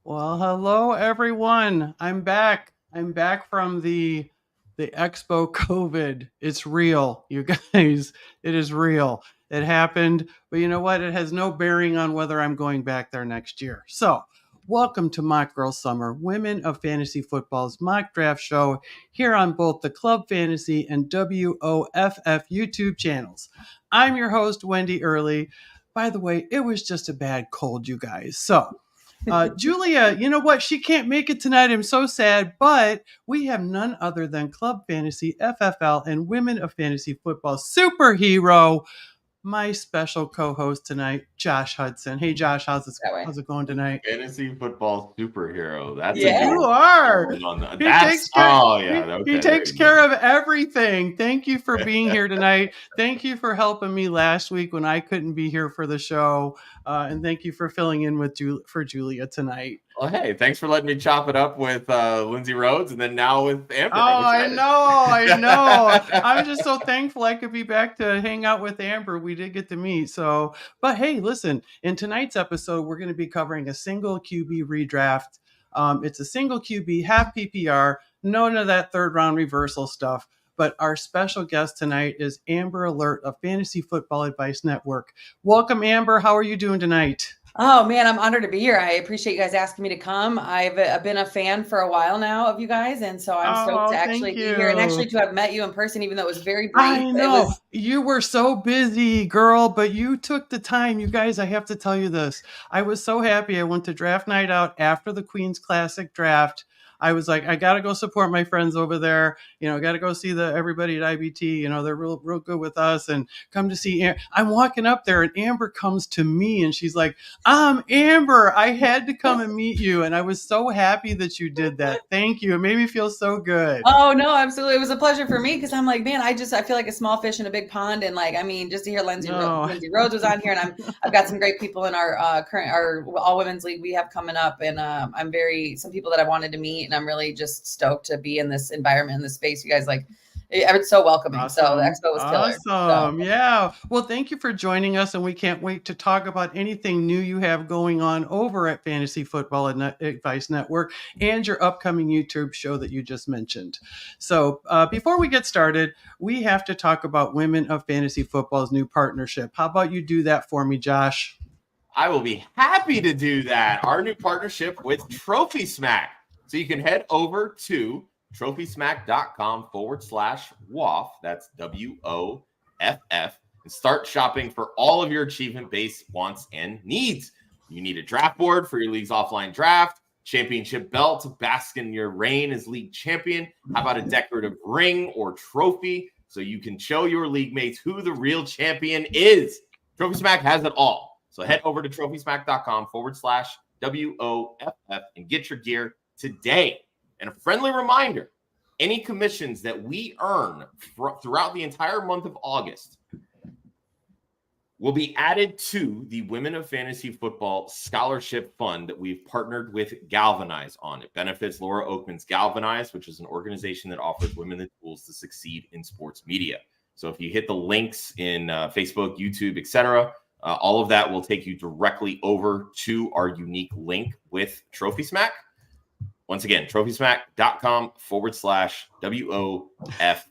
Well, hello everyone. I'm back. I'm back from the Expo COVID. It's real, you guys. It is real. It happened, but you know what? It has no bearing on whether I'm going back there next year. So, welcome to Mock Girl Summer, Women of Fantasy Football's mock draft show here on both the Club Fantasy and WOFF YouTube channels. I'm your host, Wendi Earley. By the way, it was just a bad cold, you guys. So, Julia, you know what? She can't make it tonight. I'm so sad, but we have none other than Club Fantasy, FFL, and Women of Fantasy Football superhero, my special co-host tonight, Josh Hudson. Hey, Josh, how's it going tonight? Fantasy football superhero. That's Yeah. a good You are. one. He takes care of everything. Thank you for being here tonight. Thank you for helping me last week when I couldn't be here for the show. And thank you for filling in for Julia tonight. Well, hey, thanks for letting me chop it up with Lindsay Rhodes and then now with Amber. Oh, I know. I'm just so thankful I could be back to hang out with Amber. We did get to meet. So, but hey, listen, in tonight's episode, we're going to be covering a single QB redraft. It's a single QB, half PPR, none of that third round reversal stuff. But our special guest tonight is Amber Alert of Fantasy Football Advice Network. Welcome, Amber. How are you doing tonight? Oh man, I'm honored to be here. I appreciate you guys asking me to come. I've been a fan for a while now of you guys, and so I'm stoked to actually be here and actually to have met you in person, even though it was very brief. I know. You were so busy, girl, but you took the time. You guys, I have to tell you this. I was so happy. I went to draft night out after the Queen's Classic draft. I was like, I got to go support my friends over there. Got to go see everybody at IBT. They're real good with us and come to see. I'm walking up there and Amber comes to me and she's like, Amber, I had to come and meet you. And I was so happy that you did that. Thank you. It made me feel so good. Oh, no, absolutely. It was a pleasure for me because I'm like, man, I feel like a small fish in a big pond. And just to hear Lindsay Rhodes was on here and I've got some great people in our current all women's league we have coming up. And some people that I wanted to meet. And I'm really just stoked to be in this environment, in this space. You guys it's so welcoming. Awesome. So the expo was killer. Awesome. So. Yeah. Well, thank you for joining us. And we can't wait to talk about anything new you have going on over at Fantasy Football Advice Network and your upcoming YouTube show that you just mentioned. So before we get started, we have to talk about Women of Fantasy Football's new partnership. How about you do that for me, Josh? I will be happy to do that. Our new partnership with Trophy Smack. So you can head over to trophysmack.com/WOFF. That's WOFF. And start shopping for all of your achievement-based wants and needs. You need a draft board for your league's offline draft, championship belt to bask in your reign as league champion. How about a decorative ring or trophy so you can show your league mates who the real champion is? Trophy Smack has it all. So head over to trophysmack.com/WOFF and get your gear today. And a friendly reminder, any commissions that we earn throughout the entire month of August will be added to the Women of Fantasy Football Scholarship Fund that we've partnered with Galvanize on. It benefits Laura Oakman's Galvanize, which is an organization that offers women the tools to succeed in sports media. So if you hit the links in Facebook, YouTube, etc., all of that will take you directly over to our unique link with Trophy Smack. Once again, trophysmack.com/WOFF.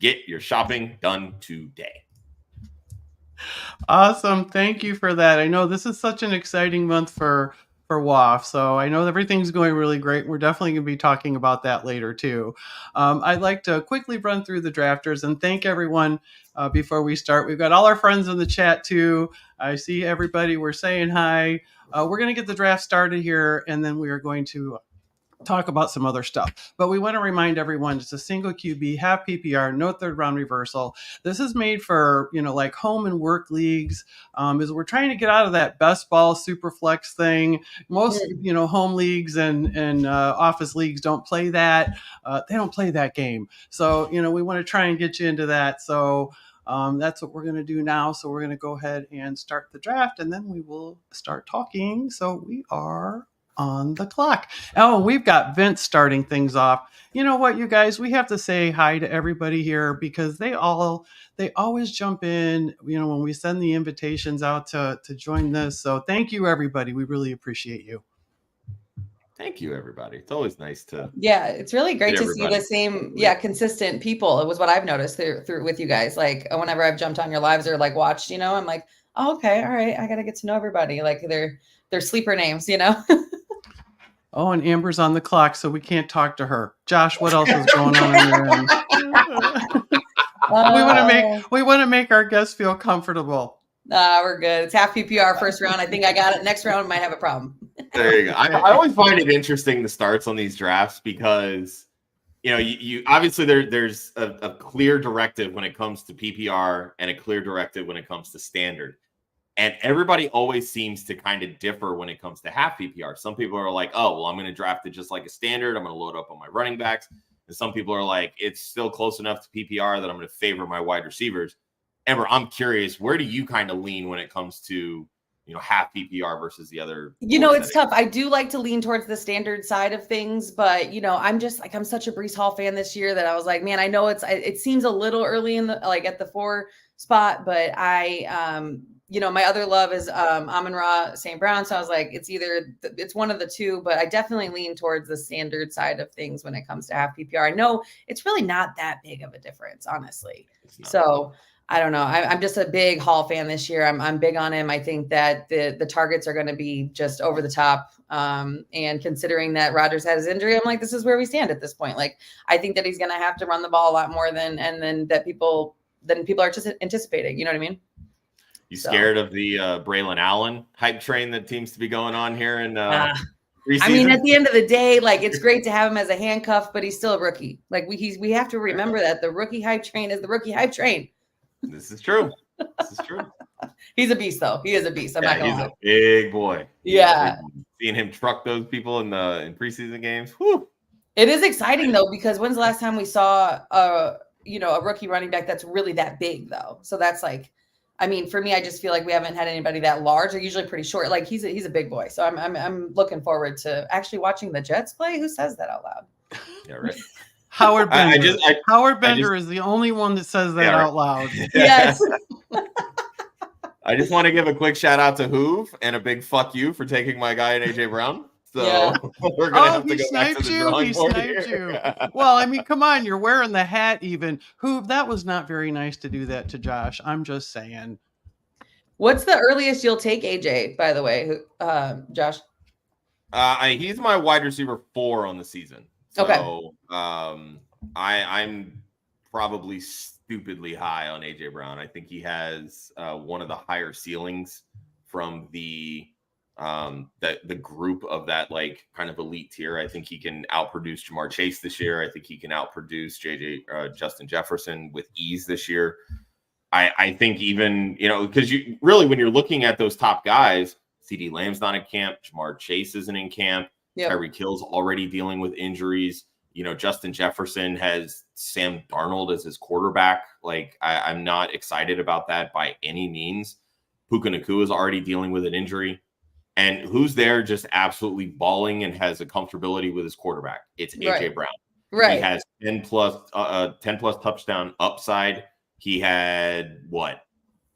Get your shopping done today. Awesome. Thank you for that. I know this is such an exciting month for WOFF, so I know everything's going really great. We're definitely going to be talking about that later too. I'd like to quickly run through the drafters and thank everyone before we start. We've got all our friends in the chat too. I see everybody. We're saying hi. We're going to get the draft started here, and then we are going to talk about some other stuff. But we want to remind everyone it's a single QB, half PPR, no third round reversal. This is made for, like home and work leagues. As we're trying to get out of that best ball super flex thing. Most, home leagues and office leagues don't play that. They don't play that game. So, we want to try and get you into that. So that's what we're going to do now. So we're going to go ahead and start the draft and then we will start talking. So we are on the clock. Oh, we've got Vince starting things off. You know what, you guys, we have to say hi to everybody here because they always jump in, when we send the invitations out to join this. So thank you, everybody. We really appreciate you. Thank you, everybody. It's always nice to. Yeah, it's really great to see the same, consistent people. It was what I've noticed through with you guys. Like whenever I've jumped on your lives or like watched, I'm like, oh, okay, all right, I got to get to know everybody. Like their sleeper names, Oh, and Amber's on the clock, so we can't talk to her. Josh, what else is going on your end? We want to make our guests feel comfortable. We're good. It's half PPR first round. I think I got it. Next round might have a problem. There you go. I always find it interesting, the starts on these drafts, because you obviously there's a clear directive when it comes to PPR and a clear directive when it comes to standard. And everybody always seems to kind of differ when it comes to half PPR. Some people are like, oh, well, I'm going to draft it just like a standard. I'm going to load up on my running backs. And some people are like, it's still close enough to PPR that I'm going to favor my wide receivers. Amber, I'm curious, where do you kind of lean when it comes to, half PPR versus the other? It's tough. I do like to lean towards the standard side of things, but I'm just like, I'm such a Breece Hall fan this year that I was like, man, I know it seems a little early in the, like at the 4 spot, but my other love is Amon-Ra St. Brown. So I was like, it's one of the two, but I definitely lean towards the standard side of things when it comes to half PPR. I know it's really not that big of a difference, honestly. So I don't know. I'm just a big Hall fan this year. I'm big on him. I think that the targets are going to be just over the top. And considering that Rodgers had his injury, I'm like, this is where we stand at this point. Like, I think that he's going to have to run the ball a lot more than people are just anticipating. You know what I mean? You scared of the Braylon Allen hype train that seems to be going on here in preseason? I mean, at the end of the day, like, it's great to have him as a handcuff, but he's still a rookie. Like we have to remember that the rookie hype train is the rookie hype train. This is true. He's a beast, though. He is a beast. I'm not gonna lie. He's a big boy. Yeah. Seeing him truck those people in preseason games. Whew. It is exciting though, because when's the last time we saw a rookie running back that's really that big though? So that's like, I mean, for me, I just feel like we haven't had anybody that large. They're usually pretty short. Like he's a big boy. So I'm looking forward to actually watching the Jets play. Who says that out loud? Yeah, right. Howard Bender. Howard Bender is the only one that says that out loud. Yes. I just want to give a quick shout out to Hoove and a big fuck you for taking my guy in AJ Brown. So we're gonna have to go back to the drawing board here. Well, I mean, come on, you're wearing the hat even. Hoove, that was not very nice to do that to Josh. I'm just saying. What's the earliest you'll take AJ, by the way, Josh? He's my wide receiver 4 on the season. So, okay. I'm probably stupidly high on AJ Brown. I think he has one of the higher ceilings from the group of that like kind of elite tier. I think he can outproduce Jamar Chase this year. I think he can outproduce Justin Jefferson with ease this year. I think even, because you really, when you're looking at those top guys, CD Lamb's not in camp, Jamar Chase isn't in camp. Yep. Tyreek Hill's already dealing with injuries. Justin Jefferson has Sam Darnold as his quarterback. Like, I'm not excited about that by any means. Puka Nacua is already dealing with an injury. And who's there just absolutely balling and has a comfortability with his quarterback? It's AJ Brown. Right. He has 10 plus touchdown upside. He had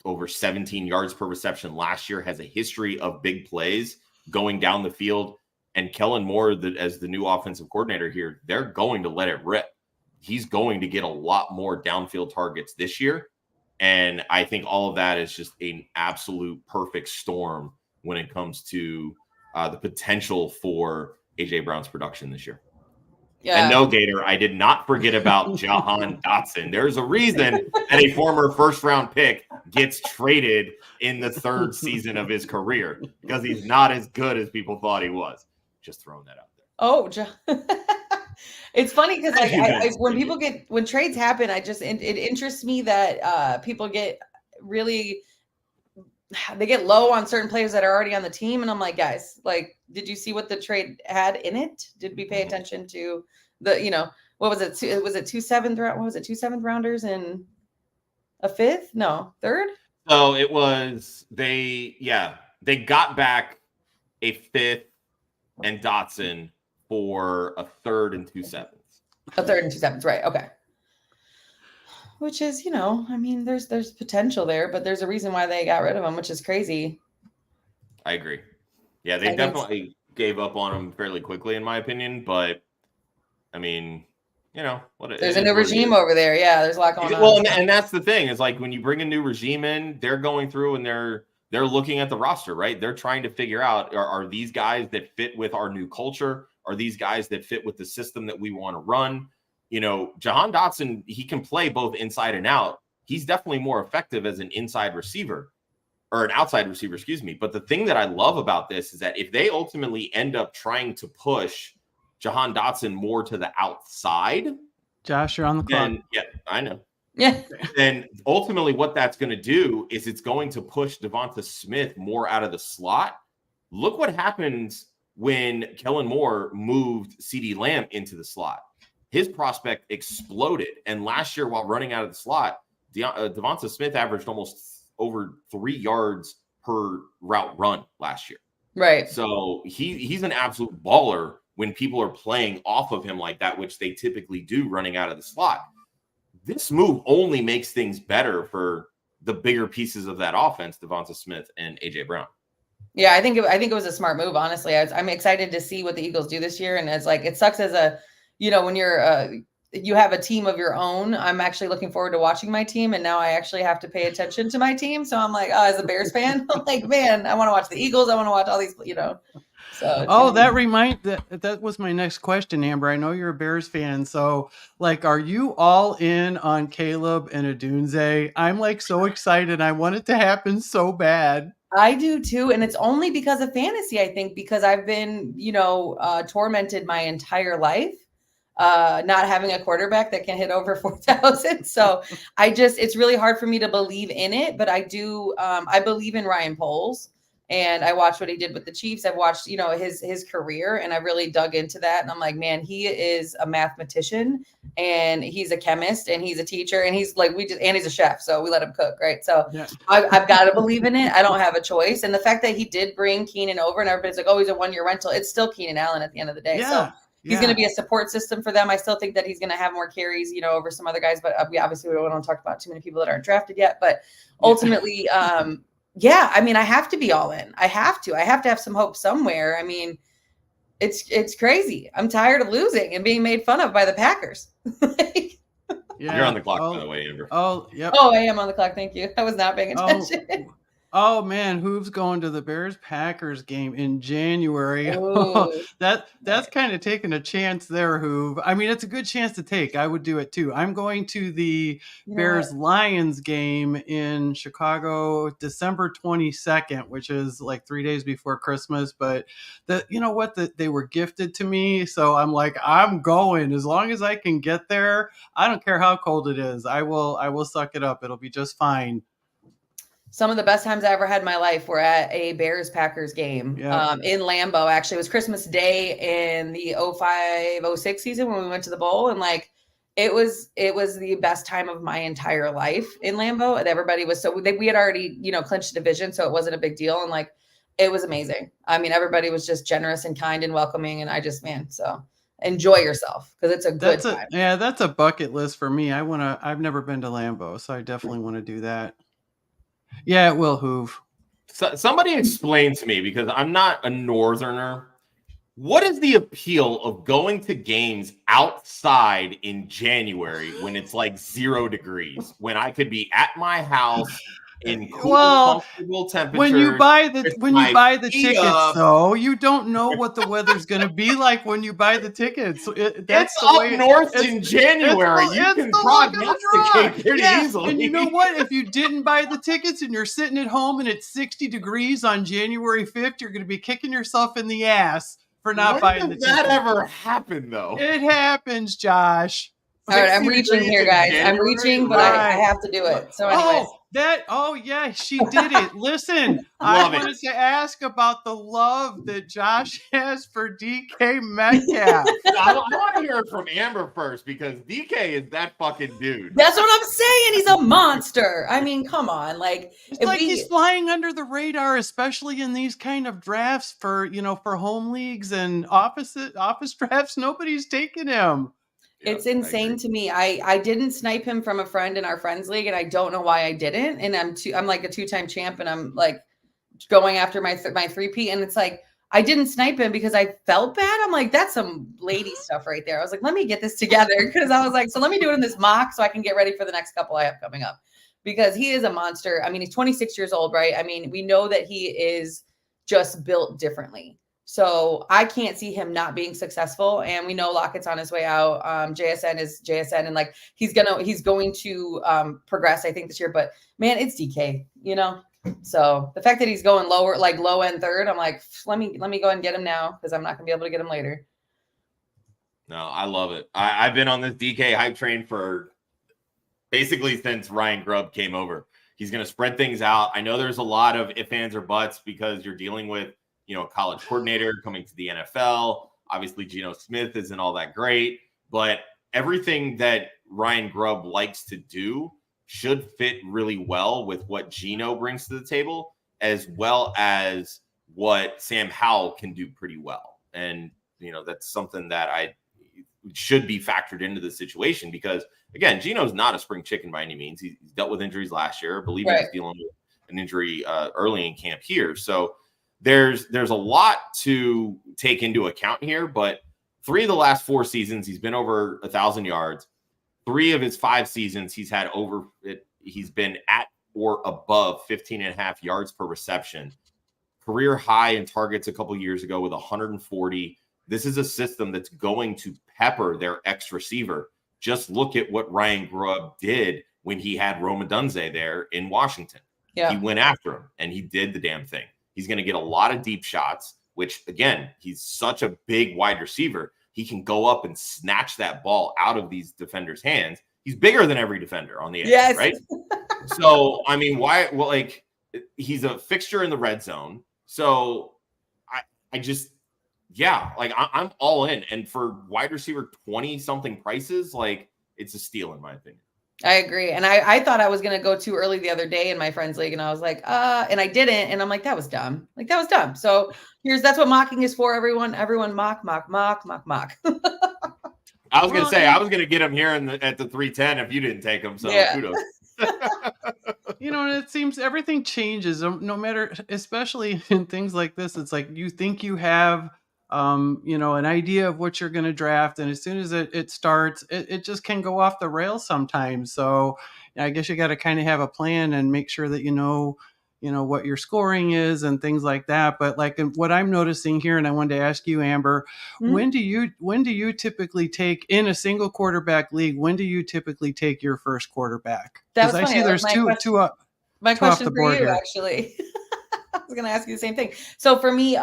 over 17 yards per reception last year, has a history of big plays going down the field. And Kellen Moore, as the new offensive coordinator here, they're going to let it rip. He's going to get a lot more downfield targets this year. And I think all of that is just an absolute perfect storm when it comes to the potential for AJ Brown's production this year. Yeah. And no, Gator, I did not forget about Jahan Dotson. There's a reason that a former first-round pick gets traded in the 3rd season of his career, because he's not as good as people thought he was. Just throwing that out there. Oh, it's funny because when trades happen, it interests me that people get really, they get low on certain players that are already on the team. And I'm like, guys, like, did you see what the trade had in it? Did we pay attention to the, what was it? Was it 2 7th rounders and a 5th? No, 3rd? So it was, they got back a 5th and Dotson for a 3rd and 2 7ths. A 3rd and 2 7ths, right? Okay. Which is, I mean, there's potential there, but there's a reason why they got rid of him, which is crazy. I agree. Yeah, they definitely, gave up on him fairly quickly, in my opinion. But I mean, there's a new regime over there. Yeah, there's a lot going on. Well, and that's the thing is like when you bring a new regime in, they're going through and they're looking at the roster, right? They're trying to figure out are these guys that fit with our new culture? Are these guys that fit with the system that we want to run? Jahan Dotson, he can play both inside and out. He's definitely more effective as an inside receiver. Or an outside receiver, excuse me. But the thing that I love about this is that if they ultimately end up trying to push Jahan Dotson more to the outside, Josh, you're on the clock. Yeah, I know. Yeah. Then ultimately what that's going to do is it's going to push Devonta Smith more out of the slot. Look what happens when Kellen Moore moved CeeDee Lamb into the slot. His prospect exploded. And last year while running out of the slot, Devonta Smith averaged almost over 3 yards per route run last year. Right. So he's an absolute baller when people are playing off of him like that, which they typically do running out of the slot. This move only makes things better for the bigger pieces of that offense, Devonta Smith and A.J. Brown. Yeah, I think it was a smart move, honestly. I'm excited to see what the Eagles do this year. And it's like, it sucks as when you're you have a team of your own. I'm actually looking forward to watching my team. And now I actually have to pay attention to my team. So I'm like, as a Bears fan, I'm like, man, I want to watch the Eagles. I want to watch all these, So that was my next question, Amber. I know you're a Bears fan. So like, are you all in on Caleb and Adunze? I'm like so excited. I want it to happen so bad. I do too. And it's only because of fantasy, I think, because I've been, tormented my entire life. Not having a quarterback that can hit over 4,000. So it's really hard for me to believe in it, but I do, I believe in Ryan Poles and I watched what he did with the Chiefs. I've watched, his career and I really dug into that. And I'm like, man, he is a mathematician and he's a chemist and he's a teacher and he's like, and he's a chef. So we let him cook. Right. So yeah. I've got to believe in it. I don't have a choice. And the fact that he did bring Keenan over and everybody's like, oh, he's a 1-year rental. It's still Keenan Allen at the end of the day. Yeah. So he's going to be a support system for them. I still think that he's going to have more carries, over some other guys, but we obviously don't want to talk about too many people that aren't drafted yet. But ultimately, I mean, I have to be all in. I have to have some hope somewhere. I mean, it's crazy. I'm tired of losing and being made fun of by the Packers. You're on the clock, by the way, Amber. Oh, yep. Oh, I am on the clock. Thank you. I was not paying attention. Oh man, Hoove's going to the Bears-Packers game in January. That's kind of taking a chance there, Hoove. I mean, it's a good chance to take. I would do it too. I'm going to the Bears-Lions game in Chicago, December 22nd, which is like 3 days before Christmas. But they were gifted to me, so I'm like, I'm going as long as I can get there. I don't care how cold it is. I will suck it up. It'll be just fine. Some of the best times I ever had in my life were at a Bears-Packers game in Lambeau. Actually, it was Christmas Day in the 05-06 season when we went to the bowl. And like, it was the best time of my entire life in Lambeau. And everybody was we had already, clinched division. So it wasn't a big deal. And like, it was amazing. I mean, everybody was just generous and kind and welcoming. And so enjoy yourself because it's a good time. Yeah, that's a bucket list for me. I've never been to Lambeau, so I definitely want to do that. Yeah, it will, Hoove. So, somebody explain to me, because I'm not a northerner, what is the appeal of going to games outside in January when it's like 0 degrees, when I could be at my house in cool, comfortable temperatures? When you buy the tickets, though, you don't know what the weather's going to be like when you buy the tickets. That's the way north in January. You can prognosticate pretty easily. And you know what? If you didn't buy the tickets and you're sitting at home and it's 60 degrees on January 5th, you're going to be kicking yourself in the ass for not buying the tickets. Does that ever happen, though? It happens, Josh. All right, I'm reaching here, guys. I'm reaching, but I have to do it. So anyways. Yeah, she did it. Listen, I wanted to ask about the love that Josh has for DK Metcalf. I want to hear it from Amber first, because DK is that fucking dude. That's what I'm saying. He's a monster. I mean, come on. Like, he's flying under the radar, especially in these kind of drafts for home leagues and office drafts. Nobody's taking him. It's insane to me. I didn't snipe him from a friend in our friends league, and I don't know why I didn't. And I'm like a 2-time champ, and I'm like going after my 3P, and it's like I didn't snipe him because I felt bad. I'm like, that's some lady stuff right there. I was like, let me get this together, because I was like, so let me do it in this mock so I can get ready for the next couple I have coming up, because he is a monster. I mean, he's 26 years old, right? I mean, we know that he is just built differently. So I can't see him not being successful. And we know Lockett's on his way out. JSN is JSN, and like he's going to progress, I think, this year. But man, it's DK, you know. So the fact that he's going lower, like low end third, I'm like, let me go and get him now, because I'm not gonna be able to get him later. No, I love it. I've been on this DK hype train for basically since Ryan Grubb came over. He's going to spread things out. I know there's a lot of ifs, ands, or buts because you're dealing with, you know, a college coordinator coming to the NFL. Obviously, Geno Smith isn't all that great, but everything that Ryan Grubb likes to do should fit really well with what Geno brings to the table, as well as what Sam Howell can do pretty well. And, you know, that's something that should be factored into the situation, because again, Geno's not a spring chicken by any means. He's dealt with injuries last year. I believe he was dealing with an injury early in camp here. So there's a lot to take into account here, but 3 of the last 4 seasons, he's been over 1,000 yards. 3 of his 5 seasons, he's been at or above 15.5 yards per reception. Career high in targets a couple years ago with 140. This is a system that's going to pepper their X receiver. Just look at what Ryan Grubb did when he had Rome Odunze there in Washington. Yeah. He went after him, and he did the damn thing. He's going to get a lot of deep shots, which, again, he's such a big wide receiver. He can go up and snatch that ball out of these defenders' hands. He's bigger than every defender on the edge, right? So, I mean, why? Well, like, he's a fixture in the red zone. So, I'm all in. And for wide receiver 20-something prices, like, it's a steal in my opinion. I agree. And I thought I was going to go too early the other day in my friend's league, and I was like, and I didn't. And I'm like, that was dumb. So that's what mocking is for, everyone. Everyone mock. I was going to say, I was going to get him here at the 310 if you didn't take him. So kudos. You know, and it seems everything changes, no matter, especially in things like this. It's like you think you have an idea of what you're going to draft, and as soon as it starts, it just can go off the rails sometimes. So I guess you got to kind of have a plan and make sure that you know what your scoring is and things like that. But like what I'm noticing here, and I wanted to ask you, Amber, when do you typically take, in a single quarterback league, when do you typically take your first quarterback? Because I see there's two off the board here. Actually. I was going to ask you the same thing. So for me,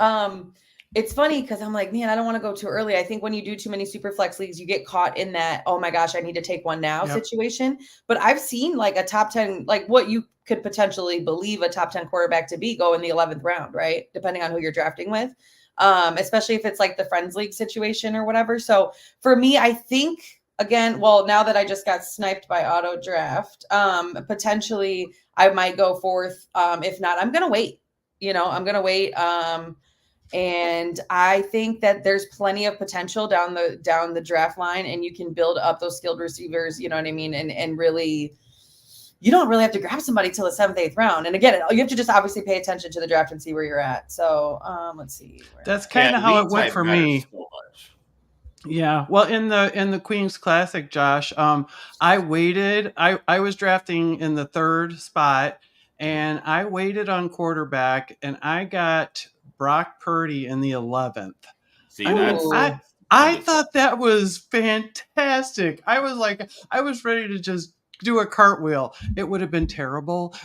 it's funny because I'm like, man, I don't want to go too early. I think when you do too many super flex leagues, you get caught in that, oh my gosh, I need to take one now situation. But I've seen like a top 10, like what you could potentially believe a top 10 quarterback to be, go in the 11th round, right? Depending on who you're drafting with, especially if it's like the friends league situation or whatever. So for me, I think, again, well, now that I just got sniped by auto draft, potentially I might go 4th. If not, I'm going to wait. I'm going to wait. And I think that there's plenty of potential down the draft line, and you can build up those skilled receivers, you know what I mean? And really, you don't really have to grab somebody till the 7th, 8th round. And again, you have to just obviously pay attention to the draft and see where you're at. So let's see. That's kind of how it went for me. So yeah. Well, in the Queen's Classic, Josh, I waited. I was drafting in the 3rd spot, and I waited on quarterback, and I got Brock Purdy in the 11th. See, I thought that was fantastic. I was ready to just do a cartwheel. It would have been terrible.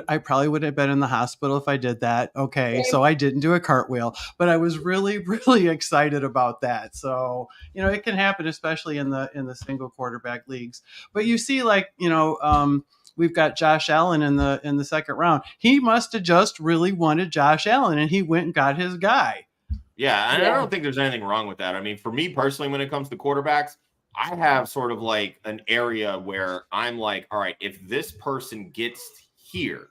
I probably would have been in the hospital if I did that. Okay. So I didn't do a cartwheel, but I was really, really excited about that. So, it can happen, especially in the single quarterback leagues. But you see, like, we've got Josh Allen in the 2nd round. He must have just really wanted Josh Allen, and he went and got his guy. Yeah, and I don't think there's anything wrong with that. I mean, for me personally, when it comes to quarterbacks, I have sort of like an area where I'm like, all right, if this person gets here,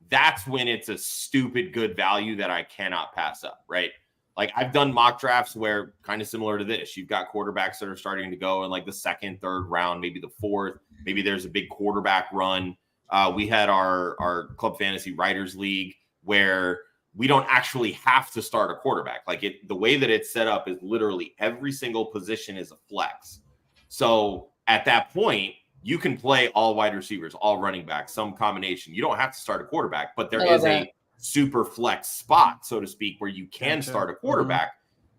that's when it's a stupid good value that I cannot pass up, right? Like, I've done mock drafts where, kind of similar to this, you've got quarterbacks that are starting to go in like the 2nd, 3rd round, maybe the 4th. Maybe there's a big quarterback run. We had our Club Fantasy Writers League where we don't actually have to start a quarterback. Like the way that it's set up is literally every single position is a flex. So at that point, you can play all wide receivers, all running backs, some combination. You don't have to start a quarterback, but there is a super flex spot, so to speak, where you can start a quarterback,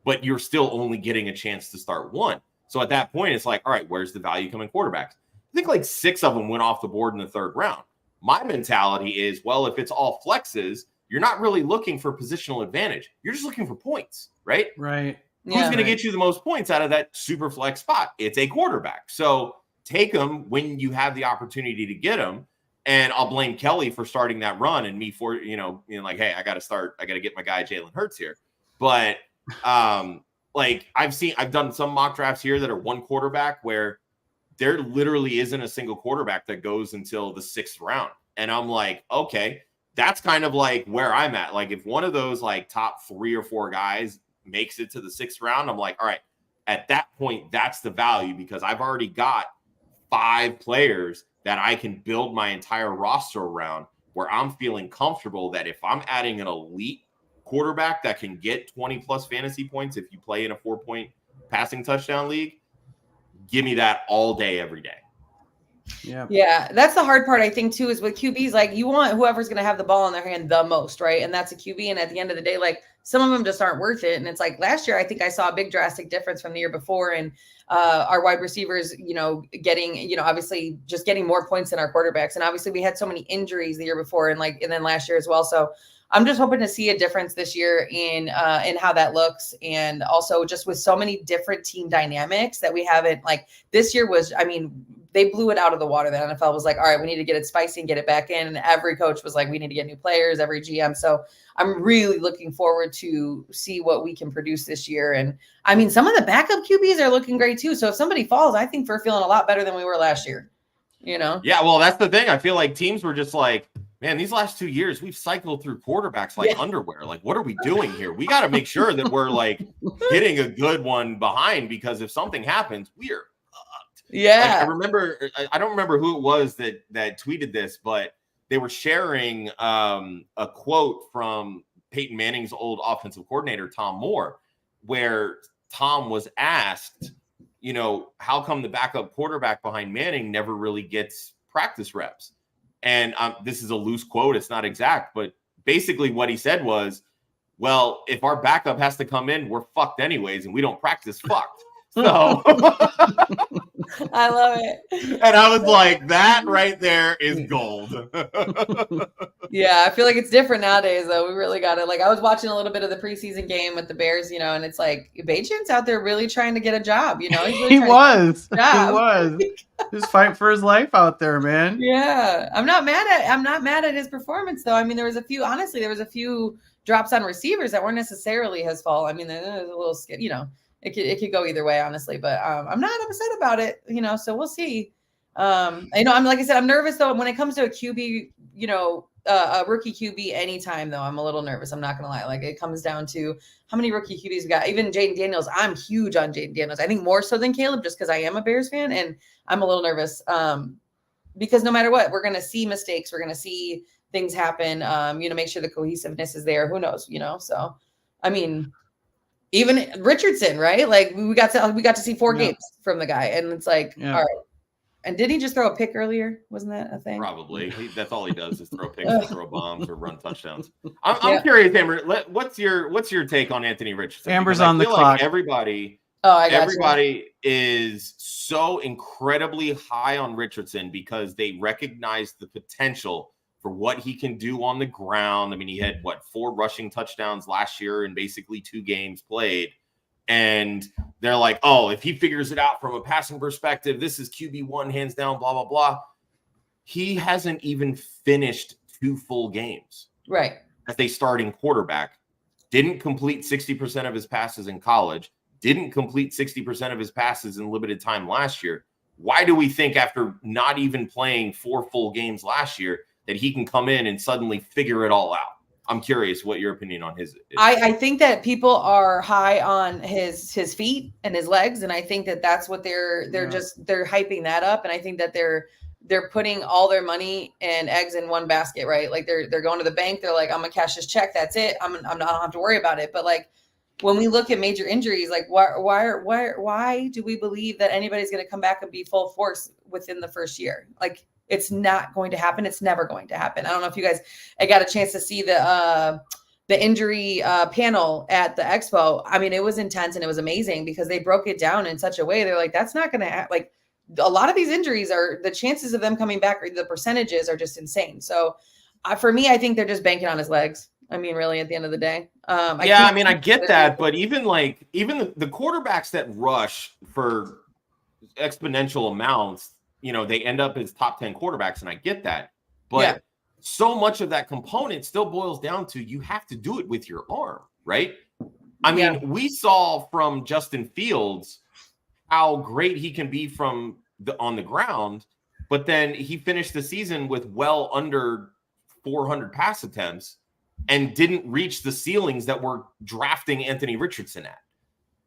but you're still only getting a chance to start one. So at that point, it's like, all right, where's the value coming quarterbacks? I think like 6 of them went off the board in the 3rd round. My mentality is, well, if it's all flexes, you're not really looking for positional advantage. You're just looking for points, right? Right. Who's going to get you the most points out of that super flex spot? It's a quarterback. So take them when you have the opportunity to get them. And I'll blame Kelly for starting that run and me for, like, hey, I got to get my guy Jalen Hurts here. But like I've done some mock drafts here that are one quarterback where there literally isn't a single quarterback that goes until the 6th round. And I'm like, okay, that's kind of like where I'm at. Like if one of those like top 3 or 4 guys makes it to the 6th round, I'm like, all right, at that point, that's the value because I've already got 5 players that I can build my entire roster around where I'm feeling comfortable that if I'm adding an elite quarterback that can get 20 plus fantasy points, if you play in a 4-point passing touchdown league, give me that all day, every day. Yeah. That's the hard part, I think, too, is with QBs, like you want whoever's going to have the ball in their hand the most, right? And that's a QB. And at the end of the day, like some of them just aren't worth it. And it's like last year, I think I saw a big drastic difference from the year before. And our wide receivers, getting, obviously just getting more points than our quarterbacks. And obviously we had so many injuries the year before and then last year as well. So I'm just hoping to see a difference this year in how that looks. And also just with so many different team dynamics that we haven't, like this year was, they blew it out of the water. The NFL was like, all right, we need to get it spicy and get it back in. And every coach was like, we need to get new players, every GM. So I'm really looking forward to see what we can produce this year. And some of the backup QBs are looking great too. So if somebody falls, I think we're feeling a lot better than we were last year, Yeah, well, that's the thing. I feel like teams were just like, man, these last 2 years, we've cycled through quarterbacks like underwear. Like, what are we doing here? We got to make sure that we're like hitting a good one behind because if something happens, we're fucked. Yeah. Like, I don't remember who it was that tweeted this, but they were sharing a quote from Peyton Manning's old offensive coordinator, Tom Moore, where Tom was asked, how come the backup quarterback behind Manning never really gets practice reps? And this is a loose quote. It's not exact, but basically what he said was, well, if our backup has to come in, we're fucked anyways, and we don't practice fucked. So I love it. And I was like, that right there is gold. Yeah, I feel like it's different nowadays, though. We really got it. Like, I was watching a little bit of the preseason game with the Bears, and it's like, Bajan's out there really trying to get a job, He's really He was. Just fight for his life out there, man. Yeah. I'm not mad at his performance, though. There was a few drops on receivers that weren't necessarily his fault. There was a little skid, It could go either way, honestly, but I'm not upset about it, so we'll see. Like I said, I'm nervous though. When it comes to a QB, a rookie QB anytime though, I'm a little nervous. I'm not going to lie. Like it comes down to how many rookie QBs we got. Even Jaden Daniels, I'm huge on Jaden Daniels. I think more so than Caleb, just because I am a Bears fan and I'm a little nervous because no matter what, we're going to see mistakes. We're going to see things happen, make sure the cohesiveness is there. Who knows, So, even Richardson, right? Like we got to see 4 games from the guy, and it's like, all right. And did he just throw a pick earlier? Wasn't that a thing? Probably. That's all he does is throw picks, and throw bombs, or run touchdowns. I'm curious, Amber. What's your take on Anthony Richardson? Amber's on the clock. Like everybody is so incredibly high on Richardson because they recognize the potential for what he can do on the ground. He had 4 rushing touchdowns last year in basically 2 games played. And they're like, oh, if he figures it out from a passing perspective, this is QB1 hands down, blah, blah, blah. He hasn't even finished 2 full games. Right. As a starting quarterback. Didn't complete 60% of his passes in college. Didn't complete 60% of his passes in limited time last year. Why do we think after not even playing 4 full games last year that he can come in and suddenly figure it all out? I'm curious what your opinion on his is. I think that people are high on his feet and his legs, and I think that that's what they're hyping that up, and I think that they're they're putting all their money and eggs in one basket, right? Like they're going to the bank. They're like, I'm gonna cash this check. That's it. I don't have to worry about it. But like when we look at major injuries, like why do we believe that anybody's going to come back and be full force within the first year? Like it's not going to happen. It's never going to happen. I don't know if you guys, I got a chance to see the injury panel at the expo. I mean, it was intense and it was amazing because they broke it down in such a way. They're like, that's not going to like a lot of these injuries are the chances of them coming back or the percentages are just insane. So for me, I think they're just banking on his legs. I mean, really, at the end of the day. I get that, but even the quarterbacks that rush for exponential amounts, they end up as top 10 quarterbacks, and I get that. But so much of that component still boils down to you have to do it with your arm, right? I mean, we saw from Justin Fields how great he can be on the ground, but then he finished the season with well under 400 pass attempts and didn't reach the ceilings that we're drafting Anthony Richardson at.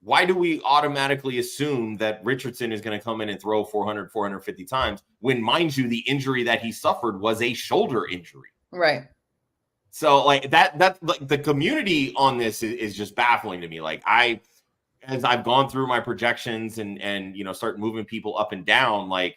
Why do we automatically assume that Richardson is going to come in and throw 400, 450 times when, mind you, the injury that he suffered was a shoulder injury? Right. So like that like the community on this is just baffling to me. Like as I've gone through my projections and start moving people up and down, like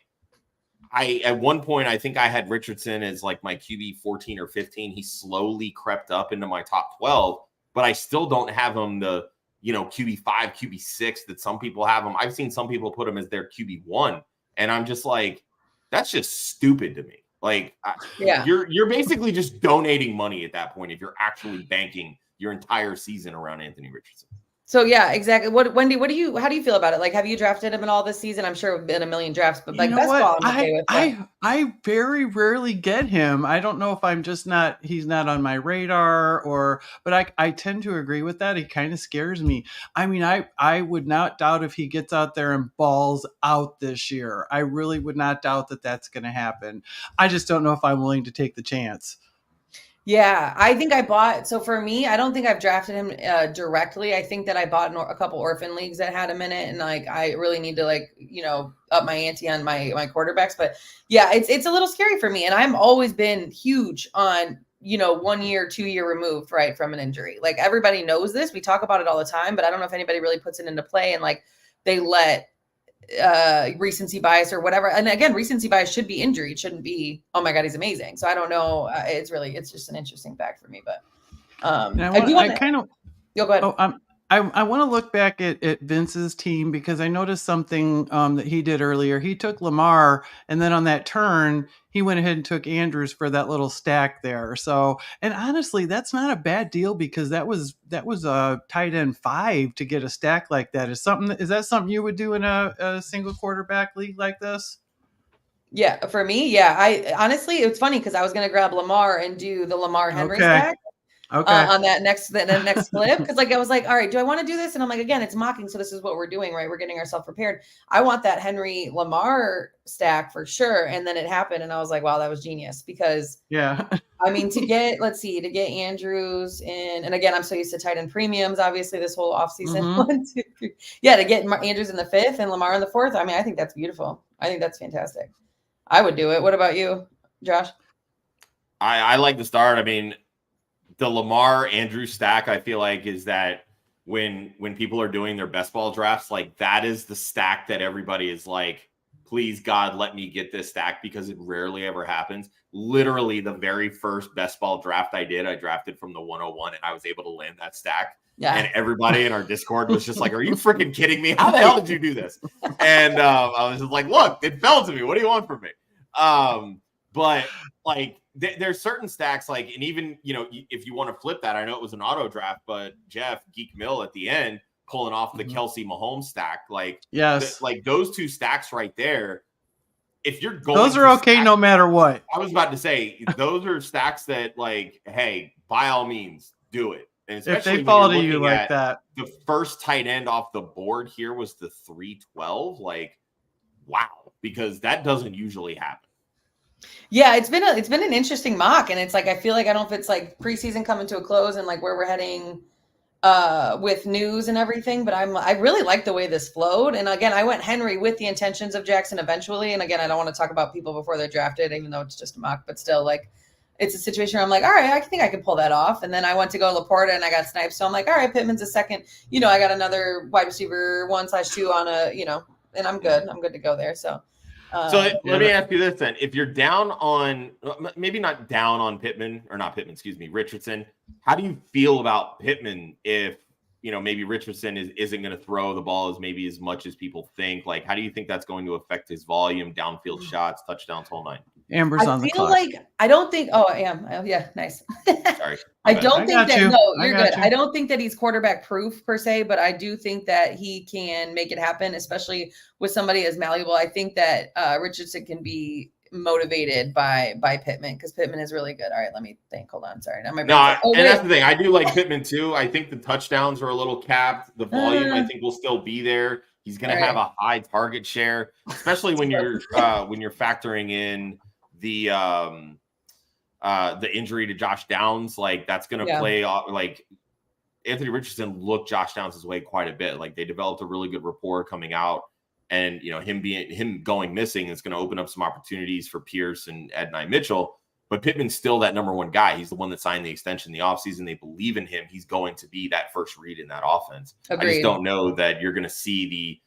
at one point, I think I had Richardson as like my QB 14 or 15. He slowly crept up into my top 12, but I still don't have him the, QB 5, QB 6 that some people have him. I've seen some people put him as their QB 1. And I'm just like, that's just stupid to me. Like, you're basically just donating money at that point if you're actually banking your entire season around Anthony Richardson. So yeah, exactly. Wendi, how do you feel about it? Like, have you drafted him in all this season? I'm sure it's been a million drafts, but like best ball, I'm okay with that. I very rarely get him. I don't know if I'm just he's not on my radar but I tend to agree with that. He kind of scares me. I mean, I would not doubt if he gets out there and balls out this year. I really would not doubt that that's going to happen. I just don't know if I'm willing to take the chance. Yeah, I think so for me, I don't think I've drafted him directly. I think that I bought a couple orphan leagues that had him in it. And like, I really need to up my ante on my quarterbacks, but yeah, it's a little scary for me. And I've always been huge on, 1 year, 2 year removed, right, from an injury. Like everybody knows this, we talk about it all the time, but I don't know if anybody really puts it into play and like they let recency bias or whatever. And again, recency bias should be injury. It shouldn't be, oh my God, he's amazing. So I don't know. It's just an interesting fact for me, but go ahead. I want to look back at Vince's team because I noticed something that he did earlier. He took Lamar, and then on that turn, he went ahead and took Andrews for that little stack there. So, and honestly, that's not a bad deal because that was a tight end 5 to get a stack like that. Is that something you would do in a single quarterback league like this? Yeah, for me, yeah. I honestly, it's funny because I was going to grab Lamar and do the Lamar Henry stack. Okay. On that next flip, because like I was like, all right, do I want to do this? And I'm like, again, it's mocking, so this is what we're doing, right? We're getting ourselves prepared. I want that Henry Lamar stack for sure. And then it happened, and I was like, wow, that was genius because I mean, to get Andrews in, and again, I'm so used to tight end premiums, obviously this whole offseason. Mm-hmm. 1, 2, 3. Yeah, to get Andrews in the 5th and Lamar in the 4th. I mean, I think that's beautiful. I think that's fantastic. I would do it. What about you, Josh? I like the start. I mean, the Lamar Andrew stack, I feel like, is that when people are doing their best ball drafts, like that is the stack that everybody is like, please God, let me get this stack because it rarely ever happens. Literally the very first best ball draft I drafted from the 101 and I was able to land that stack. Yeah. And everybody in our Discord was just like, are you freaking kidding me? How the hell did you do this? And I was just like, look, it fell to me. What do you want from me? But like, there's certain stacks like, and even, if you want to flip that, I know it was an auto draft, but Jeff Geek Mill at the end pulling off the Kelce Mahomes stack, like, yes, like those two stacks right there. If you're going, those are okay no matter what. I was about to say those are stacks that, like, hey, by all means, do it. And especially if they fall to you like that. The first tight end off the board here was the 312. Like, wow, because that doesn't usually happen. Yeah, it's been an interesting mock, and it's like I feel like I don't know if it's like preseason coming to a close and like where we're heading with news and everything, but I really like the way this flowed. And again, I went Henry with the intentions of Jackson eventually. And again, I don't want to talk about people before they're drafted, even though it's just a mock, but still, like, it's a situation where I'm like, all right, I think I can pull that off. And then I went to go Laporta and I got sniped. So I'm like, all right, Pittman's a second, I got another wide receiver 1/2 on a, and I'm good. I'm good to go there. So let me ask you this then. If you're down on, maybe not down on Richardson, how do you feel about Pittman if, maybe Richardson isn't going to throw the ball as much as people think? Like, how do you think that's going to affect his volume, downfield shots, touchdowns, whole nine? Amber's on the clock. I don't think, I am. Oh, yeah, nice. Sorry. I don't think that, no, you're good. You. I don't think that he's quarterback proof per se, but I do think that he can make it happen, especially with somebody as malleable. I think that Richardson can be motivated by Pittman because Pittman is really good. All right, let me think. Hold on. Sorry. That's the thing. I do like Pittman too. I think the touchdowns are a little capped. The volume, I think, will still be there. He's going to have a high target share, especially when you're factoring in the injury to Josh Downs. Like, that's going to play off. Like, Anthony Richardson looked Josh Downs' way quite a bit. Like, they developed a really good rapport coming out, and him going missing is going to open up some opportunities for Pierce and Adonai Mitchell. But Pittman's still that number one guy. He's the one that signed the extension in the offseason. They believe in him. He's going to be that first read in that offense. Agreed. I just don't know that you're going to see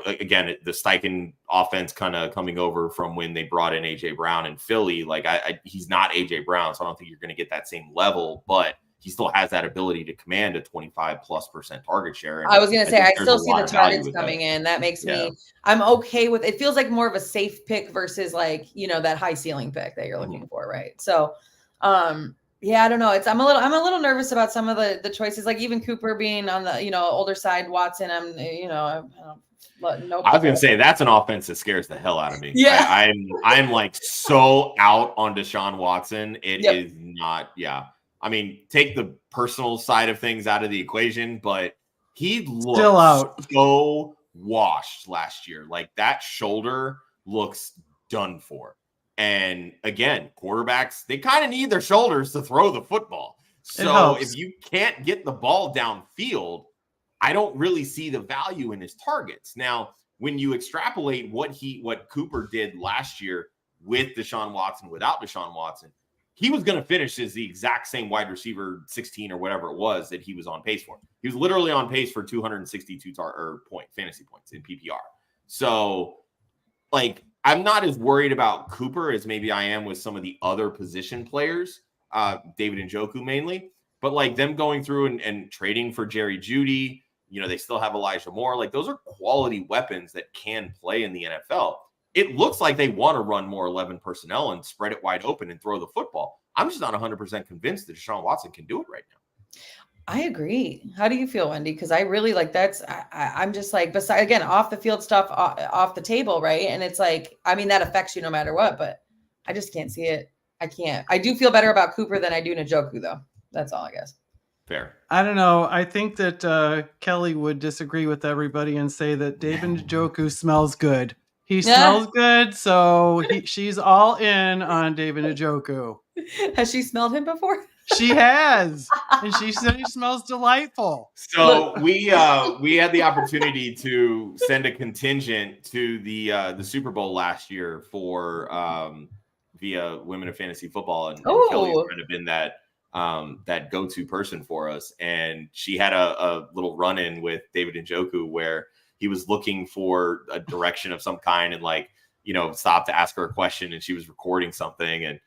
again, the Steichen offense kind of coming over from when they brought in A.J. Brown in Philly. Like, he's not A.J. Brown, so I don't think you're going to get that same level, but he still has that ability to command a 25+% target share. And I was going to say, I still see the targets coming in. That makes me, I'm okay with it. Feels like more of a safe pick versus like, that high ceiling pick that you're looking for. Right. So, I don't know. I'm a little nervous about some of the choices, like even Cooper being on the, older side, Watson. I was going to say that's an offense that scares the hell out of me. Yeah. I'm like so out on Deshaun Watson. It is not. Yeah. I mean, take the personal side of things out of the equation, but he looked still out so washed last year. Like, that shoulder looks done for. And again, quarterbacks, they kind of need their shoulders to throw the football. So if you can't get the ball downfield, I don't really see the value in his targets. Now, when you extrapolate what Cooper did last year with Deshaun Watson, without Deshaun Watson, he was going to finish as the exact same wide receiver 16 or whatever it was that he was on pace for. He was literally on pace for 262 fantasy points in PPR. So, like, I'm not as worried about Cooper as maybe I am with some of the other position players, David Njoku mainly. But, like, them going through and trading for Jerry Jeudy, they still have Elijah Moore. Like, those are quality weapons that can play in the NFL. It looks like they want to run more 11 personnel and spread it wide open and throw the football. I'm just not 100% convinced that Deshaun Watson can do it right now. I agree. How do you feel, Wendi? Because I really like I'm just like, besides, again, off the field stuff off the table, right? And it's like, I mean, that affects you no matter what, but I just can't see it. I can't. I do feel better about Cooper than I do Njoku, though. That's all, I guess. Fair. I don't know. I think that Kelly would disagree with everybody and say that David Njoku smells good. He smells good, so she's all in on David Njoku. Has she smelled him before? She has, and she said he smells delightful. So we had the opportunity to send a contingent to the Super Bowl last year for via Women of Fantasy Football, and Kelly's kind of been that go-to person for us. And she had a little run-in with David Njoku where he was looking for a direction of some kind and stopped to ask her a question, and she was recording something, and